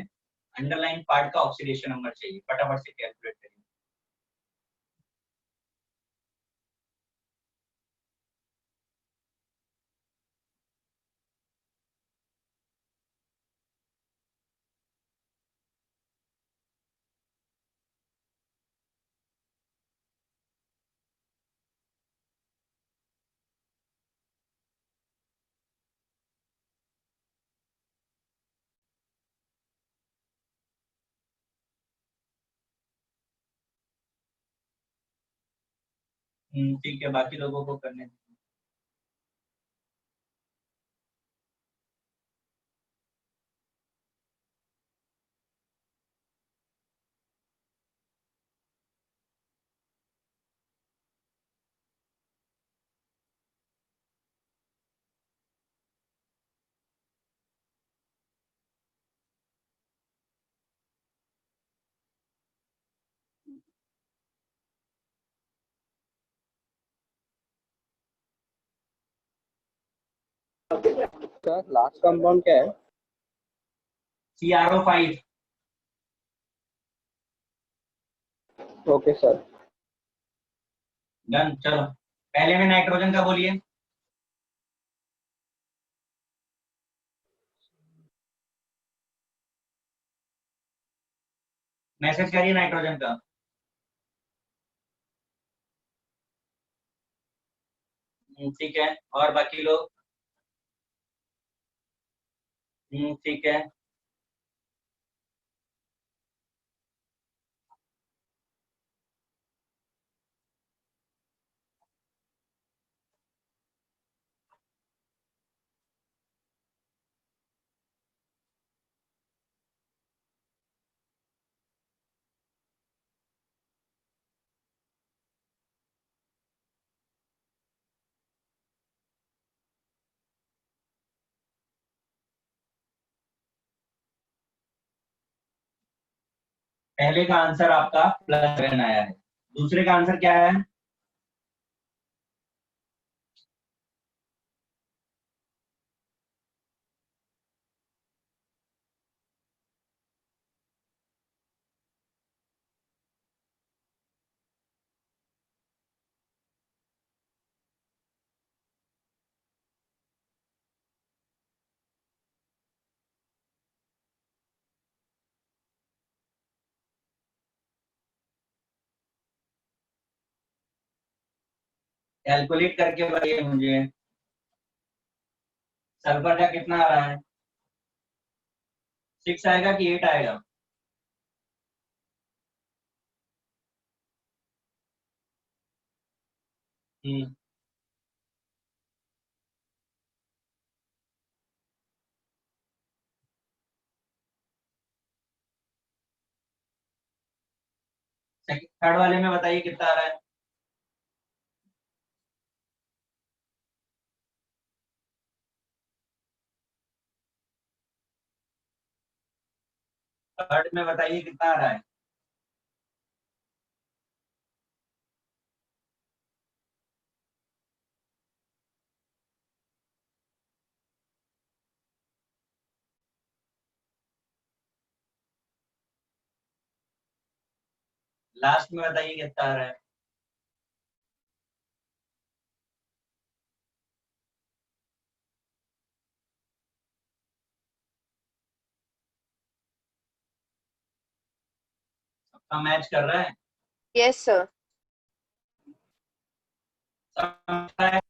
अंडरलाइन पार्ट का ऑक्सीडेशन नंबर चाहिए, फटाफट से कैलकुलेट करिए। ठीक है, बाकी लोगों को करने दीजिए। सर लास्ट कंपाउंड क्या है? CrO5। Okay sir. डन। चलो पहले में नाइट्रोजन का बोलिए। मैसेज करिए नाइट्रोजन का। ठीक है, और बाकी लोग? ठीक है। पहले का आंसर आपका +7 आया है। दूसरे का आंसर क्या है? कैलकुलेट करके बताइए मुझे, सल्फर का कितना आ रहा है? 6 आएगा कि 8 आएगा? थर्ड वाले में बताइए कितना आ रहा है? थर्ड में बताइए कितना आ रहा है? लास्ट में बताइए कितना आ रहा है? सबका मैच कर रहा है? Yes, sir. सबका है?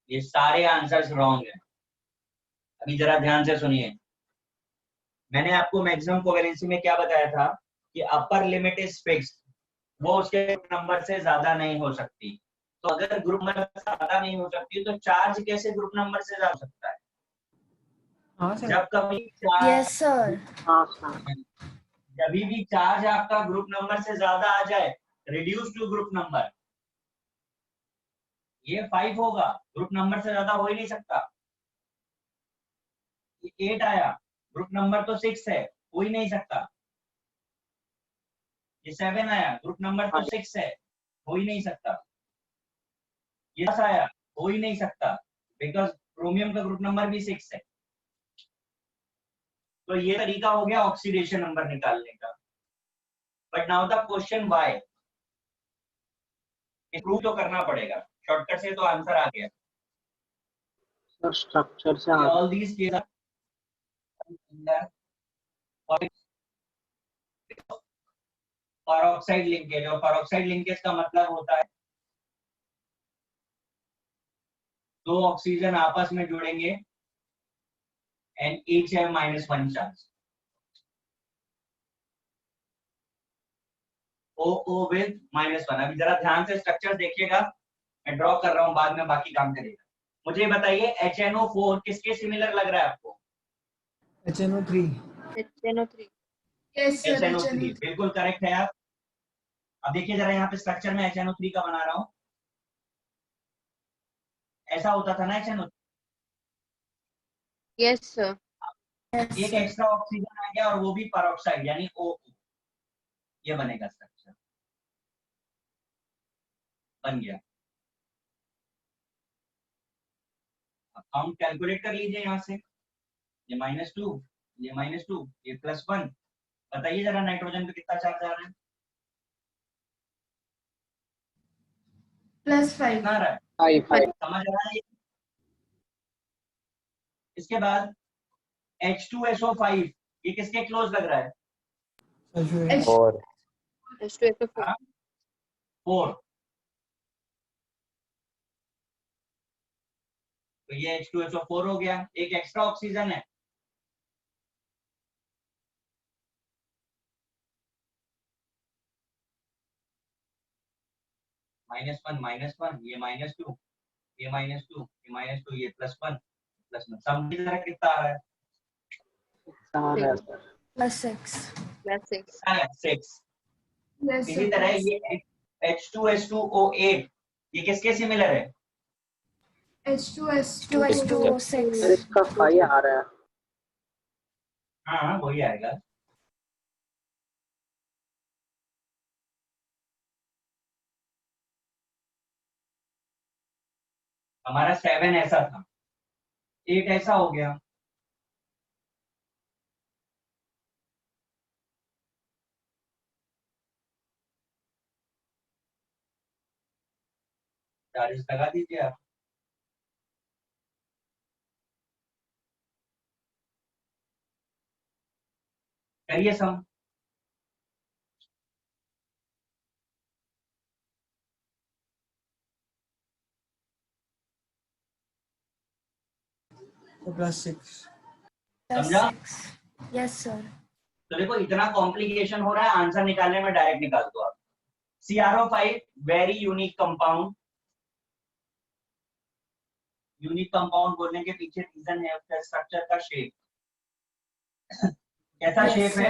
ये सारे आंसर्स रॉन्ग है। अभी जरा ध्यान से सुनिए, मैंने आपको मैक्सिमम कोवेलेंसी में क्या बताया था कि अपर लिमिट इज फिक्स्ड, वो उसके नंबर से ज्यादा नहीं हो सकती। तो अगर ग्रुप नंबर ज्यादा नहीं हो सकती तो चार्ज कैसे ग्रुप नंबर से ज्यादा हो सकता है? हाँ सर। जब कभी चार्ज, यस सर। जब भी चार्ज आपका ग्रुप नंबर से ज्यादा आ जाए, रिड्यूस टू ग्रुप नंबर, ये 5 होगा, ग्रुप नंबर से ज्यादा हो ही नहीं सकता। ये 8 आया, ग्रुप नंबर तो 6 है, हो ही नहीं सकता। ये 7 आया, ग्रुप नंबर तो 6 है, हो ही नहीं सकता। ये 10 आया, हो ही नहीं सकता, बिकॉज क्रोमियम का ग्रुप नंबर भी 6 है। तो ये तरीका हो गया ऑक्सीडेशन नंबर निकालने का। But now the question why, prove तो करना पड़ेगा, शॉर्टकट से तो आंसर आ गया। सर स्ट्रक्चर से all these case peroxide linkage, और पेरोक्साइड लिंकेज का मतलब होता है दो ऑक्सीजन आपस में जुड़ेंगे एंड ईच है -1 चार्ज। OO with -1। अभी जरा ध्यान से स्ट्रक्चर देखिएगा, मैं ड्रॉ कर रहा हूं, बाद में बाकी काम करेगा। मुझे बताइए HNO4 किसके सिमिलर लग रहा है आपको? HNO3। HNO3. Yes sir, HNO3 बिल्कुल करेक्ट है आप। अब देखिए जरा यहाँ पे स्ट्रक्चर में HNO3 का बना रहा हूं, ऐसा होता था ना HNO। Yes, sir. एक एक्स्ट्रा ऑक्सीजन आ गया और वो भी पेरोक्साइड यानी OO, ये बनेगा स्ट्रक्चर, बन गया। अब काउंट कैलकुलेट कर लीजिए यहाँ से, ये -2, ये -2, ये +1। बताइए जरा नाइट्रोजन पे कितना चार्ज आ रहा है? +5। कितना आ रहा है? 5 समझ आ रहा है? इसके बाद H2SO5, ये किसके क्लोज लग रहा है? H- 4 H2SO4. हाँ? 4। तो ये H2SO4 हो गया, एक एक्स्ट्रा ऑक्सीजन है, -1, ये -2, ये -2, ये -2, ये +1, सम की तरह कितना आ रहा है? +6। +6। यस इसी सर। तरह ये H2SO8, ये किसके सिमिलर है? H2SO6 सर इसका 5 आ रहा है। हाँ वही आएगा। हमारा 7 ऐसा था, 8 ऐसा हो गया। चार्जेस लगा दीजिए आप। करिए सम। +6 समझा? Yes sir. तो देखो इतना कॉम्प्लिकेशन हो रहा है, आंसर निकालने में डायरेक्ट निकाल दो आप। CrO5 very unique compound. Unique compound बोलने के पीछे रीजन है उसका स्ट्रक्चर का शेप। कैसा शेप है?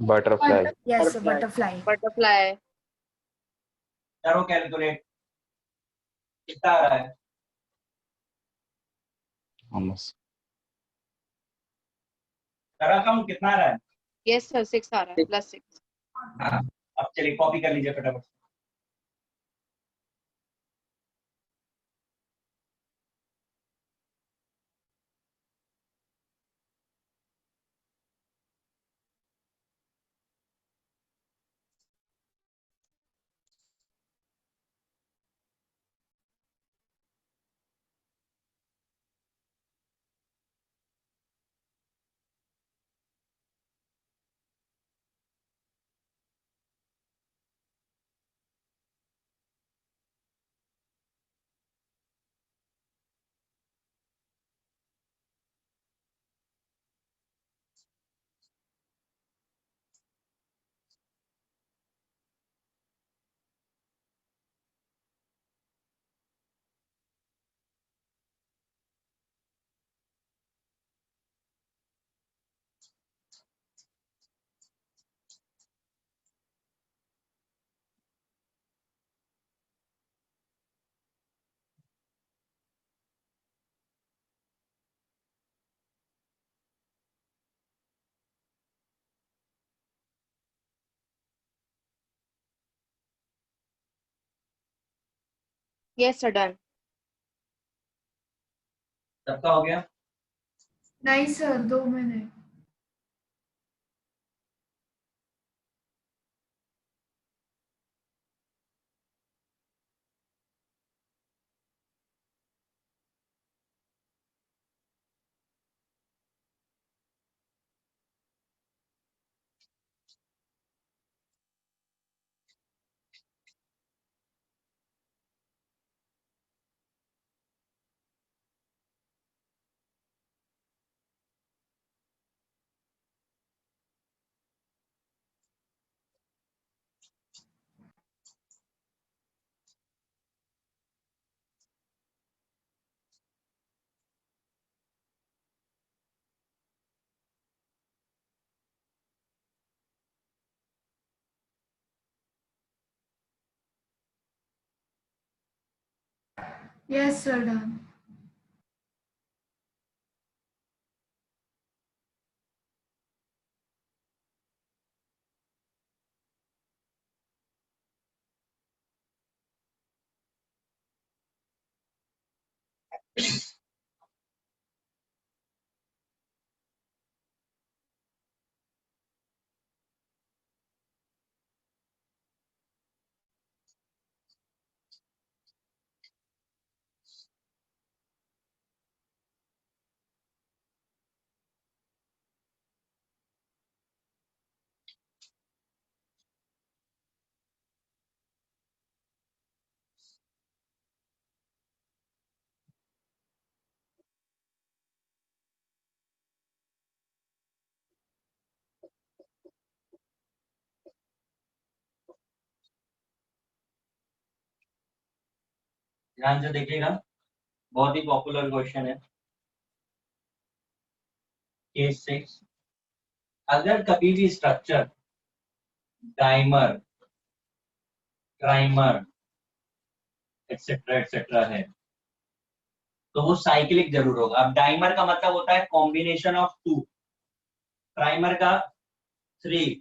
Butterfly. Yes sir, butterfly. Butterfly. करो कैलकुलेट, कितना आ रहा है? Almost. रकम कितना आ रहा है? यस सर 6 आ रहा है, +6। हाँ, अब चलिए कॉपी कर लीजिए फटाफट। Yes sir done. सबका हो गया? नहीं sir, 2 minute. Yes sir done. ध्यान से देखिएगा, बहुत ही पॉपुलर क्वेश्चन है। केस 6, अगर कभी भी structure dimer, trimer etcetera etcetera है तो वो साइक्लिक जरूर होगा। अब डाइमर का मतलब होता है कॉम्बिनेशन ऑफ टू, प्राइमर का 3,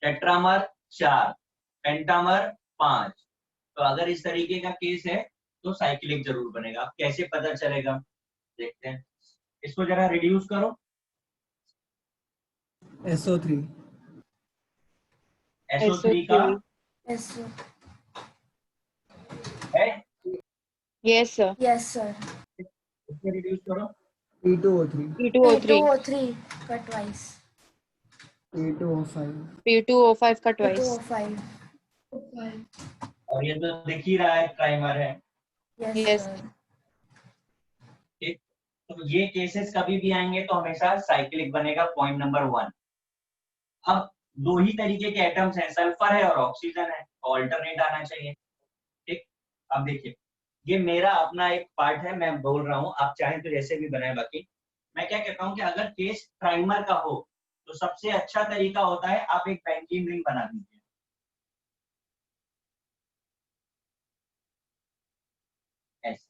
टेट्रामर 4, पेंटामर 5। तो अगर इस तरीके का केस है तो साइक्लिक जरूर बनेगा। अब कैसे पता चलेगा देखते हैं, इसको जरा रिड्यूस करो। SO3 SO3 का SO है, Yes, sir. yes sir. इसको रिड्यूस करो। P2O3 P2O3. P2O3 का twice. P2O5 P2O5 का twice. P2O5 और ये तो दिख ही रहा है प्राइमर है। yes Yes. sir. ठीक, तो ये केसेस कभी भी आएंगे तो हमेशा साइक्लिक बनेगा, पॉइंट नंबर 1। अब दो ही तरीके के एटम्स हैं, सल्फर है और ऑक्सीजन है, ऑल्टरनेट आना चाहिए। ठीक, अब देखिए ये मेरा अपना एक पार्ट है, मैं बोल रहा हूँ, आप चाहें तो जैसे भी बनाए। बाकी मैं क्या कहता हूँ कि अगर केस प्राइमर का हो तो सबसे अच्छा तरीका होता है आप एक बेंजीन रिंग बना दीजिए। ऐसे,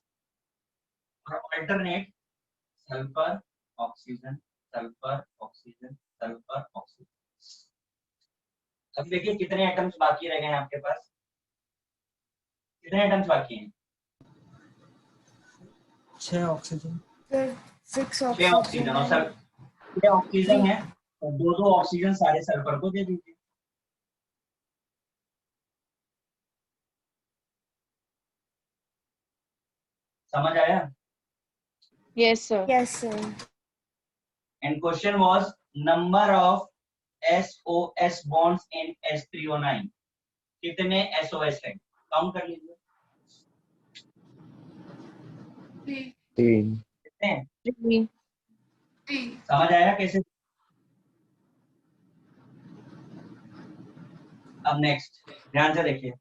और alternate sulphur oxygen, sulphur oxygen, sulphur oxygen. अब देखिए कितने एटम्स बाकी रह गए हैं आपके पास, कितने एटम्स बाकी हैं? 6 ऑक्सीजन। Sir 6 6 oxygen ऑक्सीजन और and 6 ऑक्सीजन है, तो 2-2 ऑक्सीजन सारे सल्फर को दे दीजिए। समझ आया? Yes, sir. yes sir. And question was number of SOS bonds in H3O9, कितने SOS है काउंट कर लीजिए। 3 कितने हैं? 3. समझ आया कैसे? अब नेक्स्ट ध्यान से देखिए,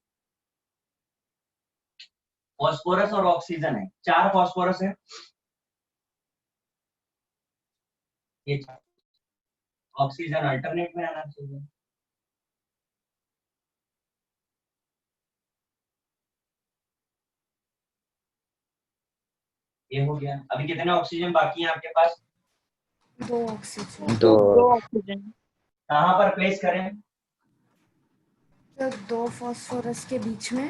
फॉस्फोरस और ऑक्सीजन है, 4 फॉस्फोरस है, ये ऑक्सीजन अल्टरनेट में आना चाहिए। ये हो गया। अभी कितने ऑक्सीजन बाकी हैं आपके पास? 2 oxygen. 2 2 oxygen. कहाँ पर प्लेस करें? Sir 2 phosphorus के बीच में.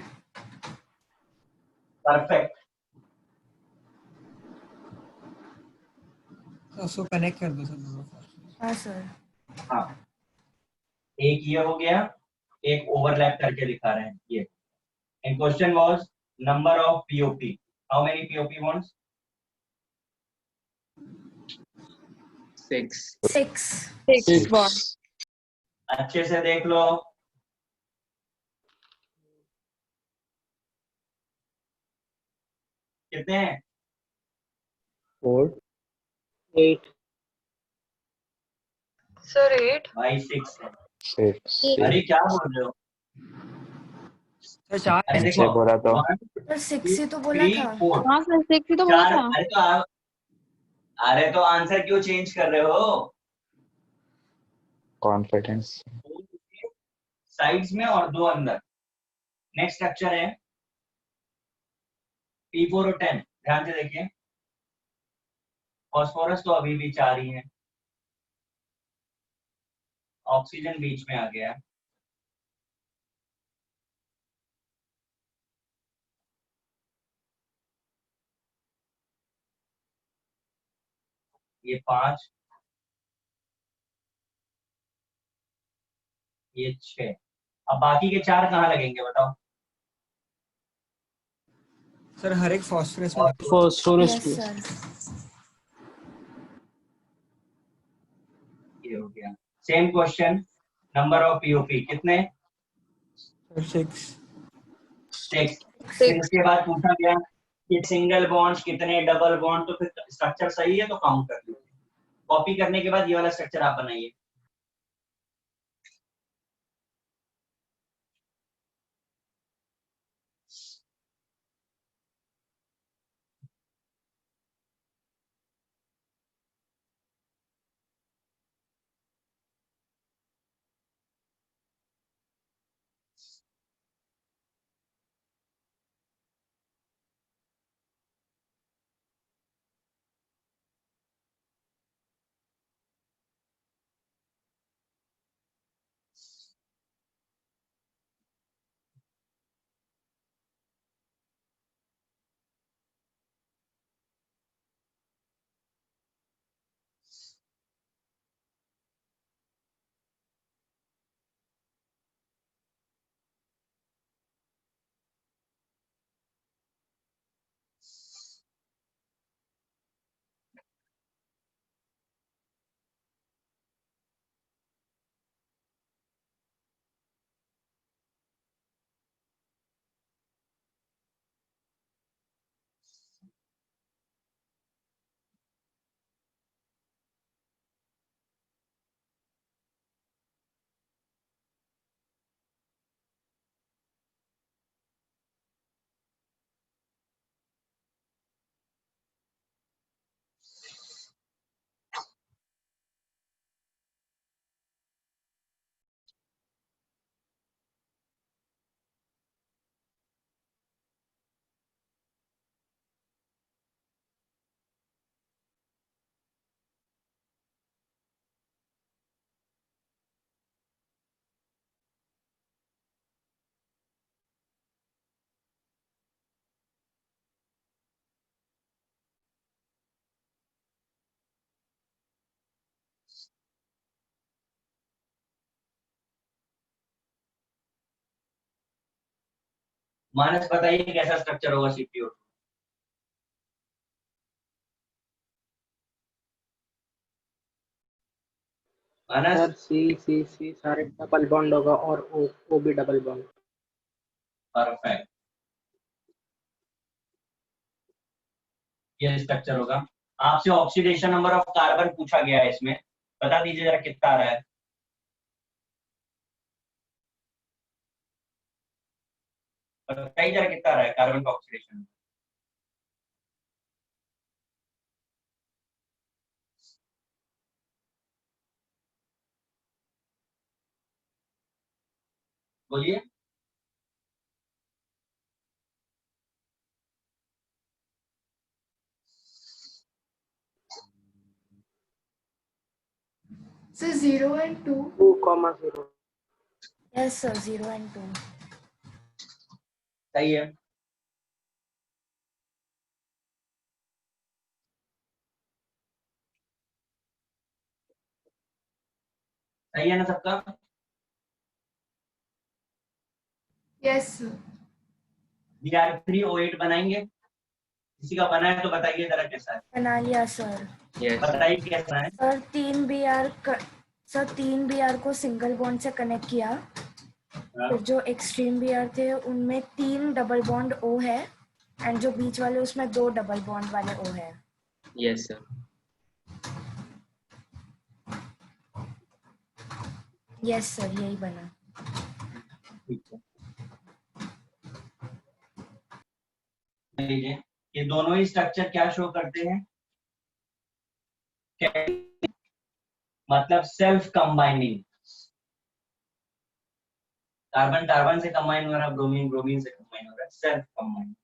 परफेक्ट। उसको कनेक्ट कर दो सर दोनों को। हाँ सर. हाँ, एक ये हो गया, एक ओवरलैप करके दिखा रहे हैं ये। And question was number of POP, how many POP bonds? 6 6 6 bond. अच्छे से देख लो, कितने हैं? 4 8 Sir 8. भाई 6 है। 6 अरे क्या बोल रहे हो? सर 4 अरे से देखो, बोला तो 1 सर 6 ही तो 2 बोला 3 था. 4 हाँ सर 6 ही तो बोला 4। था. अरे तो आंसर क्यों चेंज कर रहे हो? कॉन्फिडेंस साइड्स में और 2 अंदर। नेक्स्ट स्ट्रक्चर है P4 और 10, ध्यान से देखिए। फॉस्फोरस तो अभी भी 4 ही है, ऑक्सीजन बीच में आ गया। ये 5, ये 6। अब बाकी के 4 कहाँ लगेंगे बताओ? सर हर एक फॉस्फोरस में और phosphorus yes 2 sir. ये हो गया। Same question, number of POP कितने? 6 6। फिर इसके बाद पूछा गया कि सिंगल बॉन्ड्स कितने, डबल बॉन्ड, तो फिर स्ट्रक्चर सही है तो काउंट कर लीजिए। कॉपी करने के बाद ये वाला स्ट्रक्चर आप बनाइए। मानस बताइए कैसा स्ट्रक्चर होगा सीपीओ। मानस सर सी सारे डबल बॉन्ड होगा और ओ भी डबल बॉन्ड। परफेक्ट, ये स्ट्रक्चर होगा। आपसे ऑक्सीडेशन नंबर ऑफ कार्बन पूछा गया है इसमें, बता दीजिए जरा कितना आ रहा है। बताइए जरा कितना आ रहा है कार्बन का ऑक्सीडेशन। बोलिए। Sir 0 and 2. 2,0। Yes sir 0 and 2। सही है। सही है ना सबका। Yes sir. Br3O8 बनाएंगे, किसी का बना है तो बताइए जरा कैसा है। बना लिया सर। बताइए कैसा है। सर 3 Br को सिंगल बॉन्ड से कनेक्ट किया। फिर जो एक्सट्रीम Br थे उनमें 3 डबल बॉन्ड O है एंड जो बीच वाले उसमें 2 डबल बॉन्ड वाले O है। Yes sir. यस सर यही बना। ठीक है, लीजिए ये दोनों ही स्ट्रक्चर क्या शो करते हैं, मतलब सेल्फ कंबाइनिंग। कार्बन कार्बन से कंबाइन हो रहा है, ब्रोमीन ब्रोमीन से कंबाइन हो रहा है, सेल्फ कंबाइन।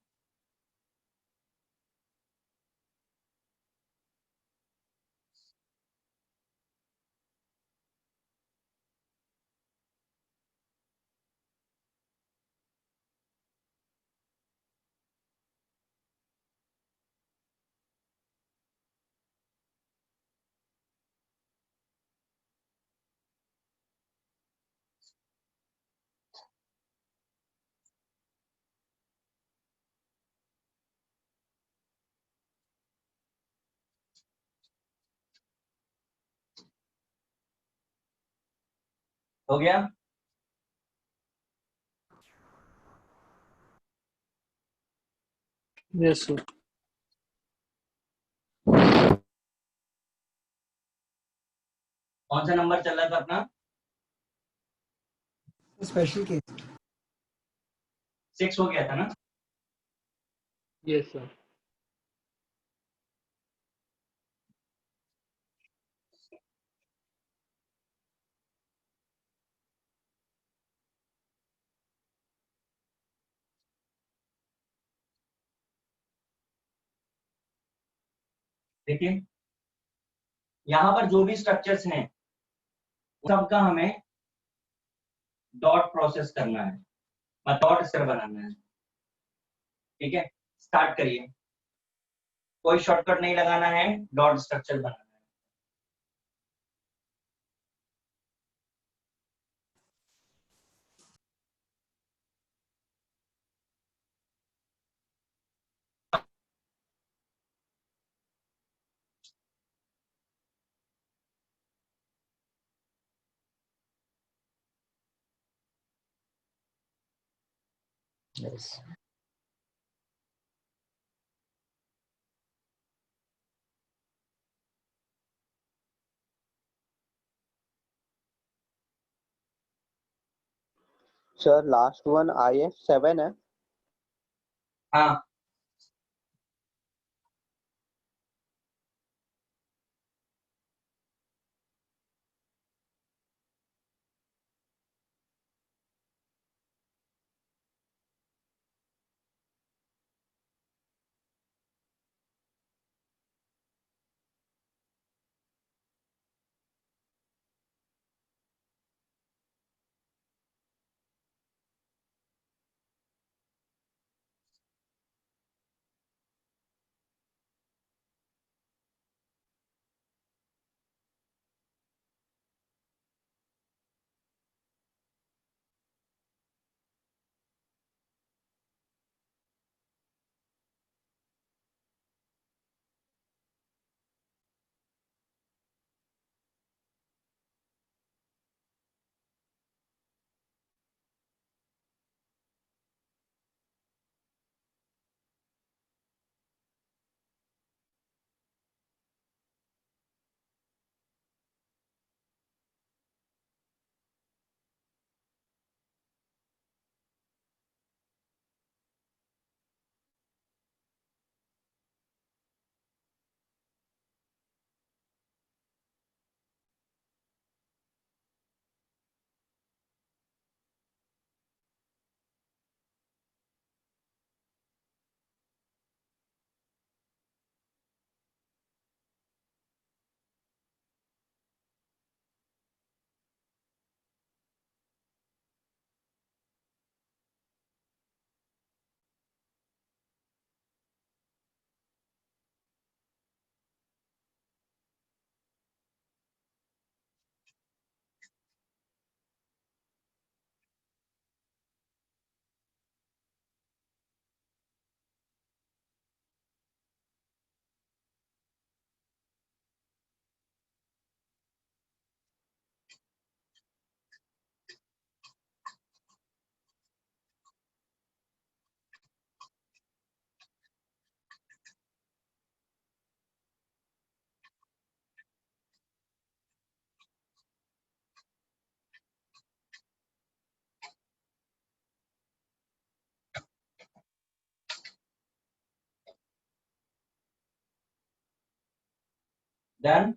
हो गया। Yes sir. कौन सा नंबर चल रहा था अपना। स्पेशल केस 6 हो गया था ना। Yes sir. देखिए यहाँ पर जो भी स्ट्रक्चर्स हैं सबका हमें डॉट प्रोसेस करना है, डॉट स्ट्रक्चर बनाना है। ठीक है, स्टार्ट करिए, कोई शॉर्टकट नहीं लगाना है, डॉट स्ट्रक्चर बनाना है। Yes. Sir last one IF7 है। हाँ डन।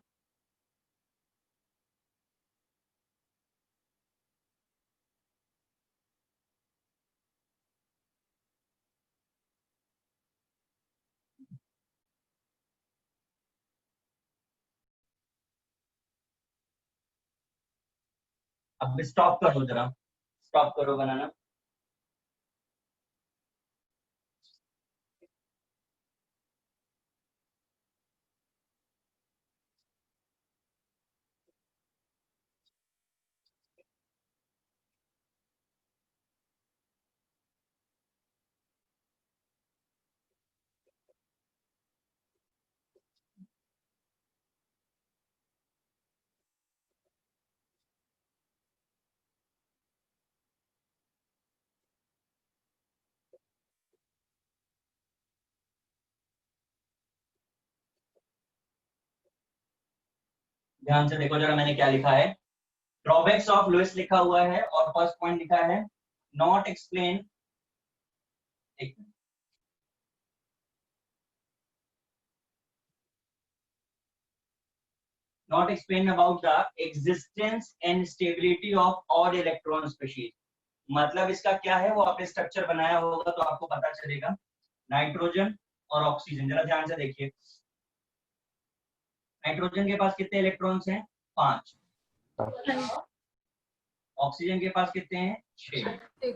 अब स्टॉप करो जरा, स्टॉप करो बनाना। ध्यान से देखो जरा मैंने क्या लिखा है। ड्रॉबैक्स ऑफ लुईस लिखा हुआ है और फर्स्ट पॉइंट लिखा है not explain. Not explain about the existence and stability of odd electron species. मतलब इसका क्या है, वो आपने स्ट्रक्चर बनाया होगा तो आपको पता चलेगा। नाइट्रोजन और ऑक्सीजन, जरा ध्यान से देखिए। नाइट्रोजन के पास कितने इलेक्ट्रॉन्स हैं? 5। ऑक्सीजन के पास कितने हैं? 6।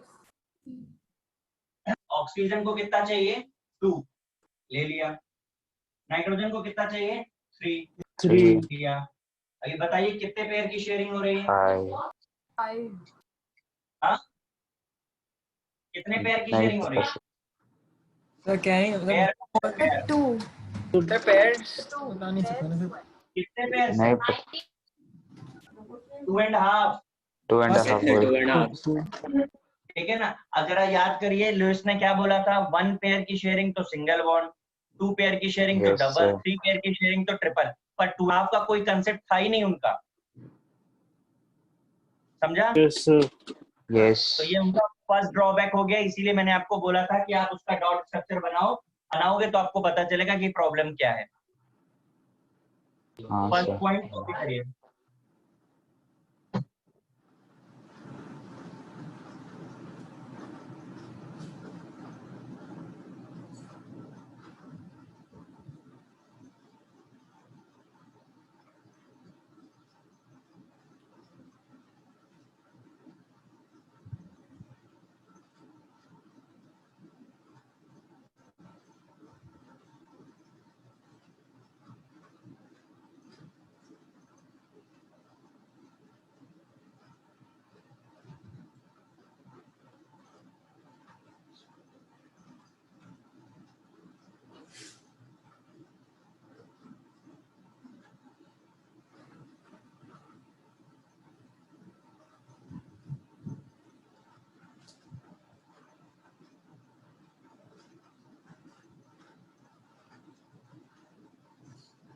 ऑक्सीजन को कितना चाहिए? 2, ले लिया। नाइट्रोजन को कितना चाहिए? 3 लिया। अभी बताइए कितने पेयर की शेयरिंग हो रही है? 5। हाँ, कितने पेयर की शेयरिंग हो रही है? सर क्या है पेयर मतलब 2 बता नहीं सकता ना फिर। कितने पेयर से? नहीं 2.5। 2.5 2.5 ठीक है ना। अगर याद करिए लुईस ने क्या बोला था, 1 पेयर की शेयरिंग तो सिंगल बॉन्ड, 2 पेयर की शेयरिंग तो Yes, डबल, sir. 3 पेयर की शेयरिंग तो ट्रिपल, पर 2.5 का कोई कंसेप्ट था ही नहीं उनका। समझा? यस तो ये उनका फर्स्ट ड्रॉबैक हो गया, इसीलिए मैंने आपको बोला था कि आप उसका डॉट स्ट्रक्चर बनाओगे तो आपको पता चलेगा कि प्रॉब्लम क्या है। हाँ फर्स्ट सर पॉइंट कॉपी करिए।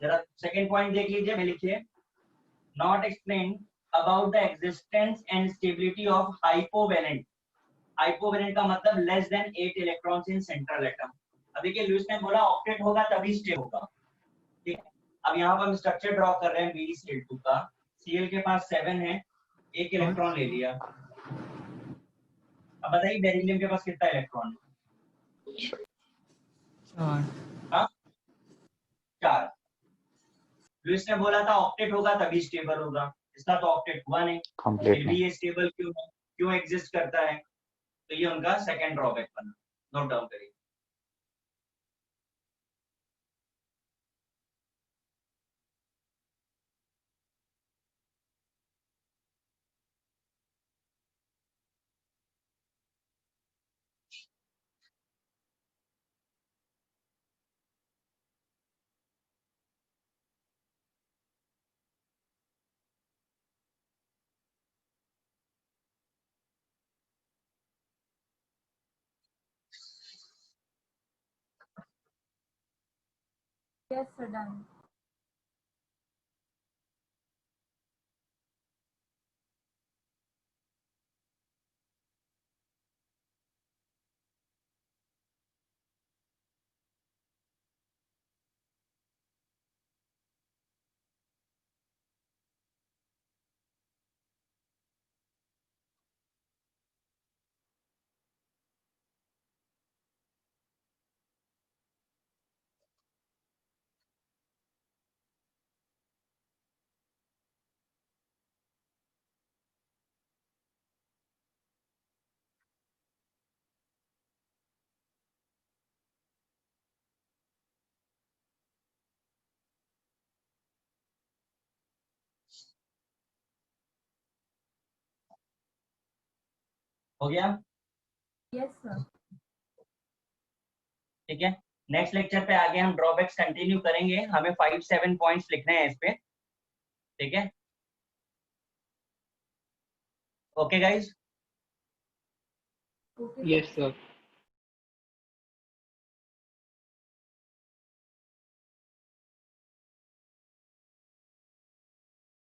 जरा सेकंड पॉइंट देख लीजिए, मैं लिखिए not explain about the existence and stability of hypovalent. Hypovalent का मतलब less than 8 electrons in central atom. अब देखिए लुईस ने बोला ऑक्टेट होगा तभी स्टेबल होगा। ठीक है, अब यहाँ पर हम स्ट्रक्चर ड्रॉ कर रहे हैं BeCl2 का। Cl के पास 7 है, एक इलेक्ट्रॉन ले लिया। अब बताइए बेरिलियम के पास कितना इलेक्ट्रॉन है? 4। 4। लुईस ने बोला था ऑक्टेट होगा तभी स्टेबल होगा, इसका तो ऑक्टेट हुआ नहीं, कंप्लीट फिर भी ये स्टेबल क्यों है, क्यों एग्जिस्ट करता है? तो ये उनका सेकंड ड्रॉबैक बना। नोट डाउन करिए। Yes, sir, done. हो गया? Yes sir. ठीक है, नेक्स्ट लेक्चर पे आगे हम ड्रॉबैक्स कंटिन्यू करेंगे। हमें 5-7 पॉइंट्स लिखने हैं इस पे। ठीक है, ओके गाइज? Yes sir.